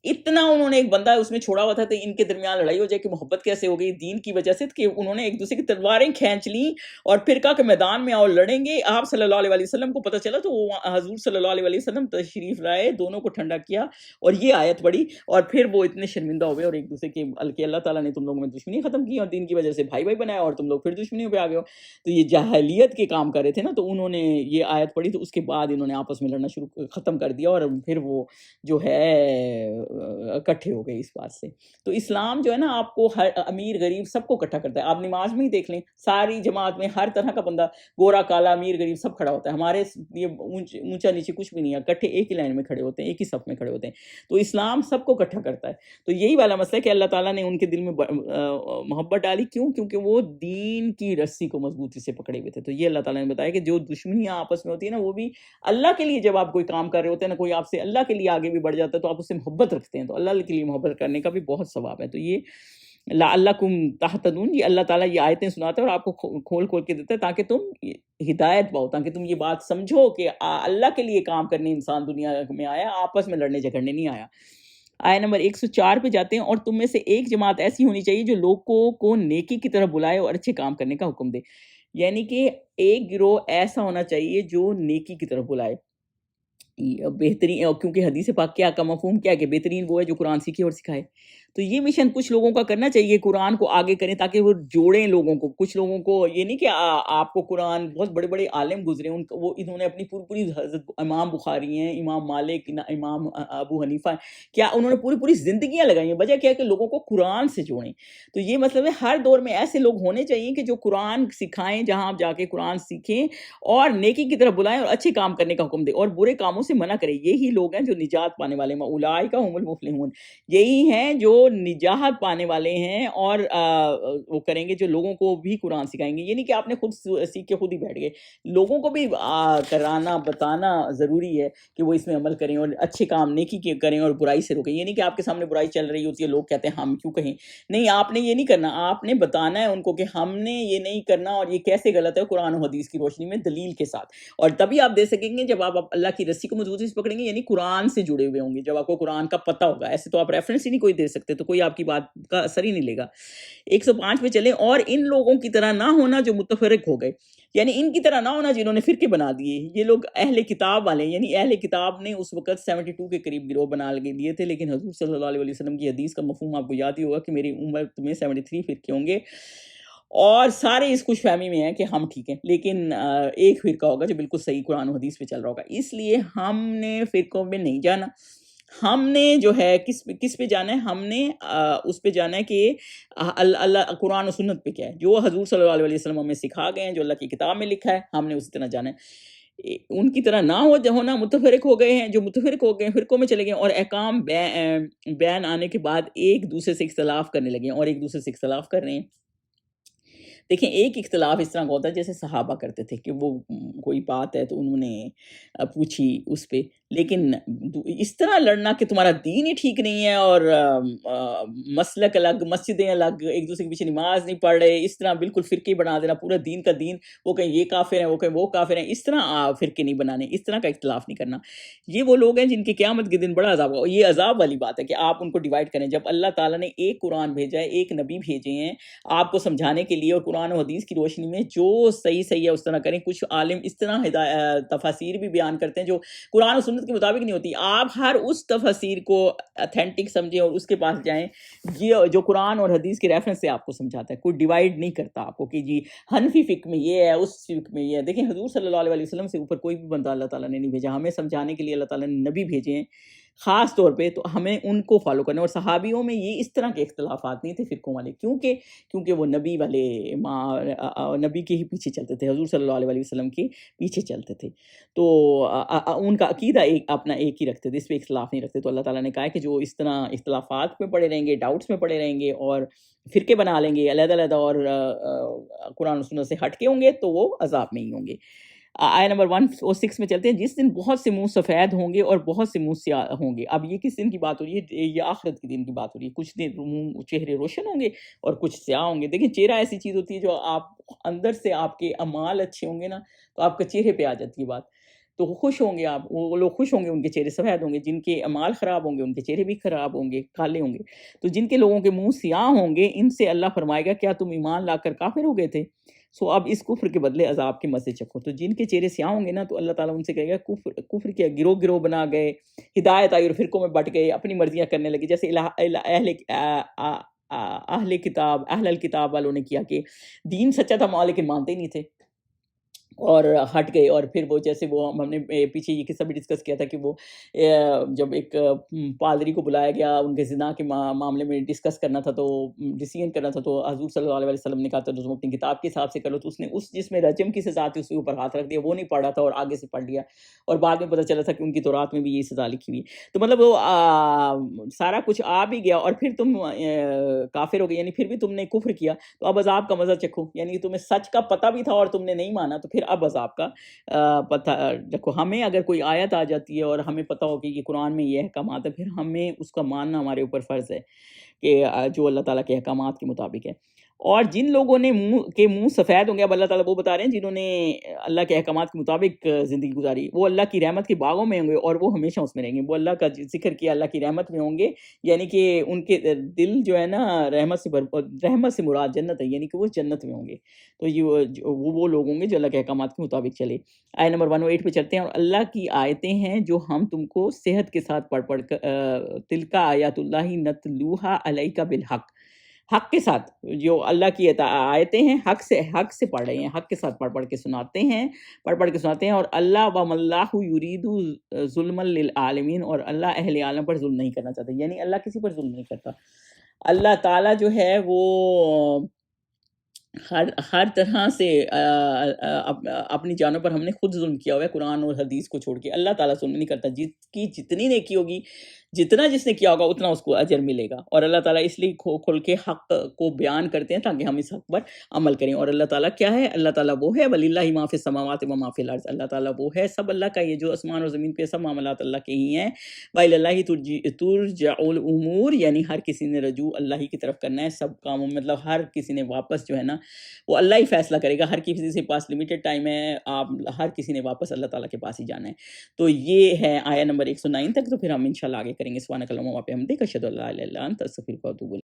اتنا انہوں نے ایک بندہ اس میں چھوڑا ہوا تھا، تو ان کے درمیان لڑائی ہو جائے کہ محبت کیسے ہو گئی دین کی وجہ سے، کہ انہوں نے ایک دوسرے کی تلواریں کھینچ لیں اور پھر کہا کہ میدان میں آؤ لڑیں گے۔ آپ صلی اللہ علیہ وسلم کو پتہ چلا تو حضور صلی اللہ علیہ وسلم تشریف لائے، دونوں کو ٹھنڈا کیا اور یہ آیت پڑھی، اور پھر وہ اتنے شرمندہ ہوئے اور ایک دوسرے کے اللہ تعالیٰ نے تم لوگوں میں دشمنی ختم کی اور دین کی وجہ سے بھائی بھائی بنایا، اور تم لوگ پھر دشمنیوں پہ آ گئے ہو۔ تو یہ جاہلیت کے کام کر رہے تھے نا، تو انہوں نے یہ آیت پڑھی، تو اس کے بعد انہوں نے آپس میں لڑنا ختم کر دیا، اور پھر وہ جو ہے اکٹھے ہو گئے اس بات سے۔ تو اسلام جو ہے نا آپ کو ہر امیر غریب سب کو اکٹھا کرتا ہے۔ آپ نماز میں ہی دیکھ لیں، ساری جماعت میں ہر طرح کا بندہ، گورا کالا امیر غریب سب کھڑا ہوتا ہے، ہمارے یہ اونچا نیچے کچھ بھی نہیں ہے، اکٹھے ایک ہی لائن میں کھڑے ہوتے ہیں، ایک ہی صف میں کھڑے ہوتے ہیں۔ تو اسلام سب کو اکٹھا کرتا ہے۔ تو یہی والا مسئلہ ہے کہ اللہ تعالیٰ نے ان کے دل میں محبت ڈالی، کیوں؟ کیونکہ وہ دین کی رسی کو مضبوطی سے پکڑے ہوئے تھے۔ تو یہ اللہ تعالیٰ نے بتایا کہ جو دشمنیاں آپس میں ہوتی ہیں نا، وہ بھی اللہ کے لیے، جب آپ کوئی کام کر رہے ہوتے ہیں نا، کوئی آپ سے اللہ کے لیے آگے بھی بڑھ جاتا ہے تو آپ اس سے محبت رکھتے ہیں، تو اللہ کے لیے محبت کرنے کا بھی بہت ثواب ہے۔ تو یہ لعلکم تہتدون، یہ اللہ تعالیٰ یہ آیتیں سناتا ہے اور آپ کو کھول کھول کے دیتا ہے تاکہ تم ہدایت پاؤ، تاکہ تم یہ بات سمجھو کہ اللہ کے لیے کام کرنے انسان دنیا میں آیا، آپس میں لڑنے جھگڑنے نہیں آیا۔ آیت نمبر 104 پہ جاتے ہیں، اور تم میں سے ایک جماعت ایسی ہونی چاہیے جو لوگوں کو نیکی کی طرف بلائے اور اچھے کام کرنے کا حکم دے. یعنی کہ ایک گروہ ایسا ہونا چاہیے جو نیکی کی طرف بلائے. بہترین، کیونکہ حدیث پاک کیا کا مفہوم کیا ہے کہ بہترین وہ ہے جو قرآن سیکھے اور سکھائے. تو یہ مشن کچھ لوگوں کا کرنا چاہیے، قرآن کو آگے کریں تاکہ وہ جوڑیں لوگوں کو. کچھ لوگوں کو یہ نہیں کہ آپ کو قرآن، بہت بڑے بڑے عالم گزرے، انہوں نے اپنی پوری حضرت امام بخاری ہیں، امام مالک، امام ابو حنیفہ، کیا انہوں نے پوری زندگیاں لگائی ہیں. وجہ کیا ہے کہ لوگوں کو قرآن سے جوڑیں. تو یہ مطلب ہے ہر دور میں ایسے لوگ ہونے چاہیے کہ جو قرآن سکھائیں، جہاں آپ جا کے قرآن سیکھیں اور نیکی کی طرف بلائیں اور اچھے کام کرنے کا حکم دیں اور برے کاموں سے منع کریں. یہی لوگ ہیں جو نجات پانے والے ہیں. اولئک هم المفلحون، یہی ہیں جو نجات پانے والے ہیں اور وہ کریں گے جو لوگوں کو بھی قرآن سکھائیں گے. یہ نہیں کہ آپ نے خود سیکھ کے خود ہی بیٹھ گئے، لوگوں کو بھی کرانا بتانا ضروری ہے کہ وہ اس میں عمل کریں اور اچھے کام نیکی کے کریں اور برائی سے روکیں. یہ نہیں کہ آپ کے سامنے برائی چل رہی ہوتی ہے، لوگ کہتے ہیں ہم کیوں کہیں. نہیں، آپ نے یہ نہیں کرنا، آپ نے بتانا ہے ان کو کہ ہم نے یہ نہیں کرنا اور یہ کیسے غلط ہے، قرآن و حدیث کی روشنی میں دلیل کے ساتھ. اور تبھی آپ دے سکیں گے جب آپ اللہ کی رسی کو مضبوطی سے پکڑیں گے، یعنی قرآن سے جڑے ہوئے ہوں گے، جب آپ کو قرآن کا پتہ ہوگا. ایسے تو آپ ریفرنس ہی نہیں کوئی دے سکتے، تو کوئی آپ کی بات کا اثر ہی نہیں لے گا. 105 پہ چلیں، اور ان لوگوں کی طرح نہ ہونا جو متفرق ہو گئے. یعنی ان کی طرح نہ ہونا جنہوں نے فرقے بنا دیے. یہ لوگ اہل کتاب والے ہیں، یعنی اہل کتاب نے اس وقت 72 کے قریب گروہ بنا دیے تھے، لیکن حضور صلی اللہ علیہ وسلم کی حدیث کا مفہوم آپ کو یاد ہی ہوگا کہ میری امت میں 73 فرقے ہوں گے، اور سارے اس خوش فہمی میں ہیں کہ ہم ٹھیک ہیں، لیکن ایک فرقہ ہوگا جو بالکل صحیح قرآن و حدیث پہ چل رہا ہوگا. اس لیے ہم نے فرقوں میں نہیں جانا. ہم نے جو ہے کس پہ جانا ہے؟ ہم نے اس پہ جانا ہے کہ اللہ قرآن و سنت پہ کیا ہے، جو حضور صلی اللہ علیہ وسلم ہمیں سکھا گئے ہیں، جو اللہ کی کتاب میں لکھا ہے، ہم نے اسی طرح جانا ہے. ان کی طرح نہ ہونا، متفرق ہو گئے ہیں، جو متفرق ہو گئے ہیں، فرقوں میں چلے گئے اور احکام بیان آنے کے بعد ایک دوسرے سے اختلاف کرنے لگے ہیں اور ایک دوسرے سے اختلاف کر رہے ہیں. دیکھیں، ایک اختلاف اس طرح کا ہوتا ہے جیسے صحابہ کرتے تھے کہ وہ کوئی بات ہے تو انہوں نے پوچھی اس پہ، لیکن اس طرح لڑنا کہ تمہارا دین ہی ٹھیک نہیں ہے اور مسلک الگ، مسجدیں الگ، ایک دوسرے کے پیچھے نماز نہیں پڑھ رہے، اس طرح بالکل فرقے بنا دینا پورا دین کا دین، وہ کہیں یہ کافر ہیں، وہ کہیں وہ کافر ہیں، اس طرح فرقے نہیں بنانے، اس طرح کا اختلاف نہیں کرنا. یہ وہ لوگ ہیں جن کے قیامت کے دن بڑا عذاب ہوگا. یہ عذاب والی بات ہے کہ آپ ان کو ڈیوائیڈ کریں. جب اللہ تعالیٰ نے ایک قرآن بھیجا ہے، ایک نبی بھیجے ہیں آپ کو سمجھانے کے لیے، اور قرآن و حدیث کی روشنی میں جو صحیح ہے اس طرح کریں. کچھ عالم اس طرح تفاسیر بھی بیان کرتے ہیں جو قرآن و سنت کے مطابق نہیں ہوتی. آپ ہر اس تفاسیر کو اتھینٹک سمجھیں اور اس کے پاس جائیں جو قرآن اور حدیث کے ریفرنس سے آپ کو سمجھاتا ہے. کوئی ڈیوائیڈ نہیں کرتا آپ کو کہ جی حنفی فقہ میں یہ ہے، اس فقہ میں یہ ہے. دیکھیں، حضور صلی اللہ علیہ وسلم سے اوپر کوئی بھی بندہ اللہ تعالیٰ نے نہیں بھیجا. ہمیں سمجھانے کے لیے اللہ تعالیٰ نے نبی بھیجے ہیں خاص طور پہ، تو ہمیں ان کو فالو کرنا. اور صحابیوں میں یہ اس طرح کے اختلافات نہیں تھے فرقوں والے، کیونکہ وہ نبی والے نبی کے ہی پیچھے چلتے تھے، حضور صلی اللہ علیہ وسلم کے پیچھے چلتے تھے. تو ان کا عقیدہ اپنا ایک ہی رکھتے تھے، اس پہ اختلاف نہیں رکھتے. تو اللہ تعالیٰ نے کہا ہے کہ جو اس طرح اختلافات میں پڑے رہیں گے، ڈاؤٹس میں پڑے رہیں گے اور فرقے بنا لیں گے علیحدہ اور قرآن و سنت سے ہٹ کے ہوں گے، تو وہ عذاب میں ہی ہوں گے. آیت نمبر 106 میں چلتے ہیں. جس دن بہت سے منہ سفید ہوں گے اور بہت سے منہ سیاہ ہوں گے. اب یہ کس دن کی بات ہو رہی ہے؟ یہ آخرت کے دن کی بات ہو رہی ہے. کچھ دن منہ چہرے روشن ہوں گے اور کچھ سیاہ ہوں گے. دیکھیں، چہرہ ایسی چیز ہوتی ہے جو آپ اندر سے آپ کے اعمال اچھے ہوں گے نا تو آپ کے چہرے پہ آ جاتی ہے بات. تو خوش ہوں گے آپ، وہ لوگ خوش ہوں گے، ان کے چہرے سفید ہوں گے. جن کے اعمال خراب ہوں گے ان کے چہرے بھی خراب ہوں گے، کالے ہوں گے. تو جن کے لوگوں کے منہ سیاہ ہوں گے ان سے اللہ فرمائے گا کیا تم ایمان لا کر کافر ہو گئے تھے؟ اب اس کفر کے بدلے عذاب کے مزے چکھو. تو جن کے چہرے سیاہ ہوں گے نا تو اللہ تعالیٰ ان سے کہے گا کفر کیا، گروہ بنا گئے، ہدایت آئی اور فرقوں میں بٹ گئے، اپنی مرضیاں کرنے لگے، جیسے اہل الکتاب والوں نے کیا کہ دین سچا تھا ماں لیکن مانتے ہی نہیں تھے اور ہٹ گئے. اور پھر وہ جیسے وہ ہم نے پیچھے یہ قصہ بھی ڈسکس کیا تھا کہ وہ جب ایک پادری کو بلایا گیا ان کے زنا کے معاملے میں ڈسکس کرنا تھا، تو ڈیسیژن کرنا تھا، تو حضور صلی اللہ علیہ وسلم نے کہا تھا تم اپنی کتاب کے حساب سے کر لو. تو اس نے جس میں رجم کی سزا تھی اس کے اوپر ہاتھ رکھ دیا، وہ نہیں پڑھا تھا اور آگے سے پڑھ لیا، اور بعد میں پتہ چلا تھا کہ ان کی تورات میں بھی یہی سزا لکھی ہوئی. تو مطلب وہ سارا کچھ آ بھی گیا اور پھر تم کافر ہو گئے، یعنی پھر بھی تم نے کفر کیا، تو اب عذاب کا مزہ چکھو. یعنی تمہیں سچ کا پتہ بھی تھا اور تم نے نہیں مانا، تو پھر اب عذاب کا پتہ دیکھو. ہمیں اگر کوئی آیت آ جاتی ہے اور ہمیں پتہ ہو کہ یہ قرآن میں یہ احکامات ہے، پھر ہمیں اس کا ماننا ہمارے اوپر فرض ہے کہ جو اللہ تعالیٰ کے احکامات کے مطابق ہے. اور جن لوگوں نے منہ سفید ہوں گے، اب اللہ تعالیٰ وہ بتا رہے ہیں جنہوں نے اللہ کے احکامات کے مطابق زندگی گزاری، وہ اللہ کی رحمت کے باغوں میں ہوں گے اور وہ ہمیشہ اس میں رہیں گے۔ وہ اللہ کا ذکر کیا، اللہ کی رحمت میں ہوں گے، یعنی کہ ان کے دل جو ہے نا رحمت سے مراد جنت ہے، یعنی کہ وہ جنت میں ہوں گے۔ تو یہ وہ لوگ ہوں گے جو اللہ کے احکامات کے مطابق چلے۔ آیت نمبر 108 پہ چلتے ہیں۔ اور اللہ کی آیتیں ہیں جو ہم تم کو صحت کے ساتھ پڑھ کر تلکا آیات اللہ نتلوہا علیک بالحق، حق کے ساتھ جو اللہ کی آیتیں ہیں حق سے پڑھ رہے ہیں، حق کے ساتھ پڑھ کے سناتے ہیں، پڑھ کے سناتے ہیں۔ اور اللہ وَمَا اللَّهُ يُرِيدُ ظُلْمًا لِلْعَالَمِينَ، اور اللہ اہل عالم پر ظلم نہیں کرنا چاہتا، یعنی اللہ کسی پر ظلم نہیں کرتا۔ اللہ تعالیٰ جو ہے وہ ہر طرح سے اپنی جانوں پر ہم نے خود ظلم کیا ہوا ہے، قرآن اور حدیث کو چھوڑ کے۔ اللہ تعالیٰ ظلم نہیں کرتا، جس کی جتنی نیکی ہوگی، جتنا جس نے کیا ہوگا اتنا اس کو اجر ملے گا۔ اور اللہ تعالیٰ اس لیے کھل کے حق کو بیان کرتے ہیں تاکہ ہم اس حق پر عمل کریں۔ اور اللہ تعالیٰ کیا ہے؟ اللہ تعالیٰ وہ ہے وَلِلَّهِ مَا فِي السَّمَاوَاتِ وَمَا فِي الْأَرْضِ، اللہ تعالیٰ وہ ہے، سب اللہ کا، یہ جو آسمان اور زمین پہ سب معاملات اللہ کے ہی ہیں۔ وَإِلَى اللَّهِ تُرْجَعُ الْأُمُورُ، یعنی ہر کسی نے رجوع اللہ ہی کی طرف کرنا ہے، سب کاموں میں، مطلب ہر کسی نے واپس جو ہے نا وہ اللہ ہی فیصلہ کرے گا۔ ہر کسی کے پاس لمیٹڈ ٹائم ہے، آپ ہر کسی نے واپس اللہ تعالیٰ کے پاس ہی جانا ہے۔ تو یہ ہے آیت نمبر 109 تک، تو پھر ہم انشاءاللہ آگے کریں گے۔ سبحانک اللہم و بحمدک، اشہد ان لا الہ الا انت، استغفرک و اتوب الیک۔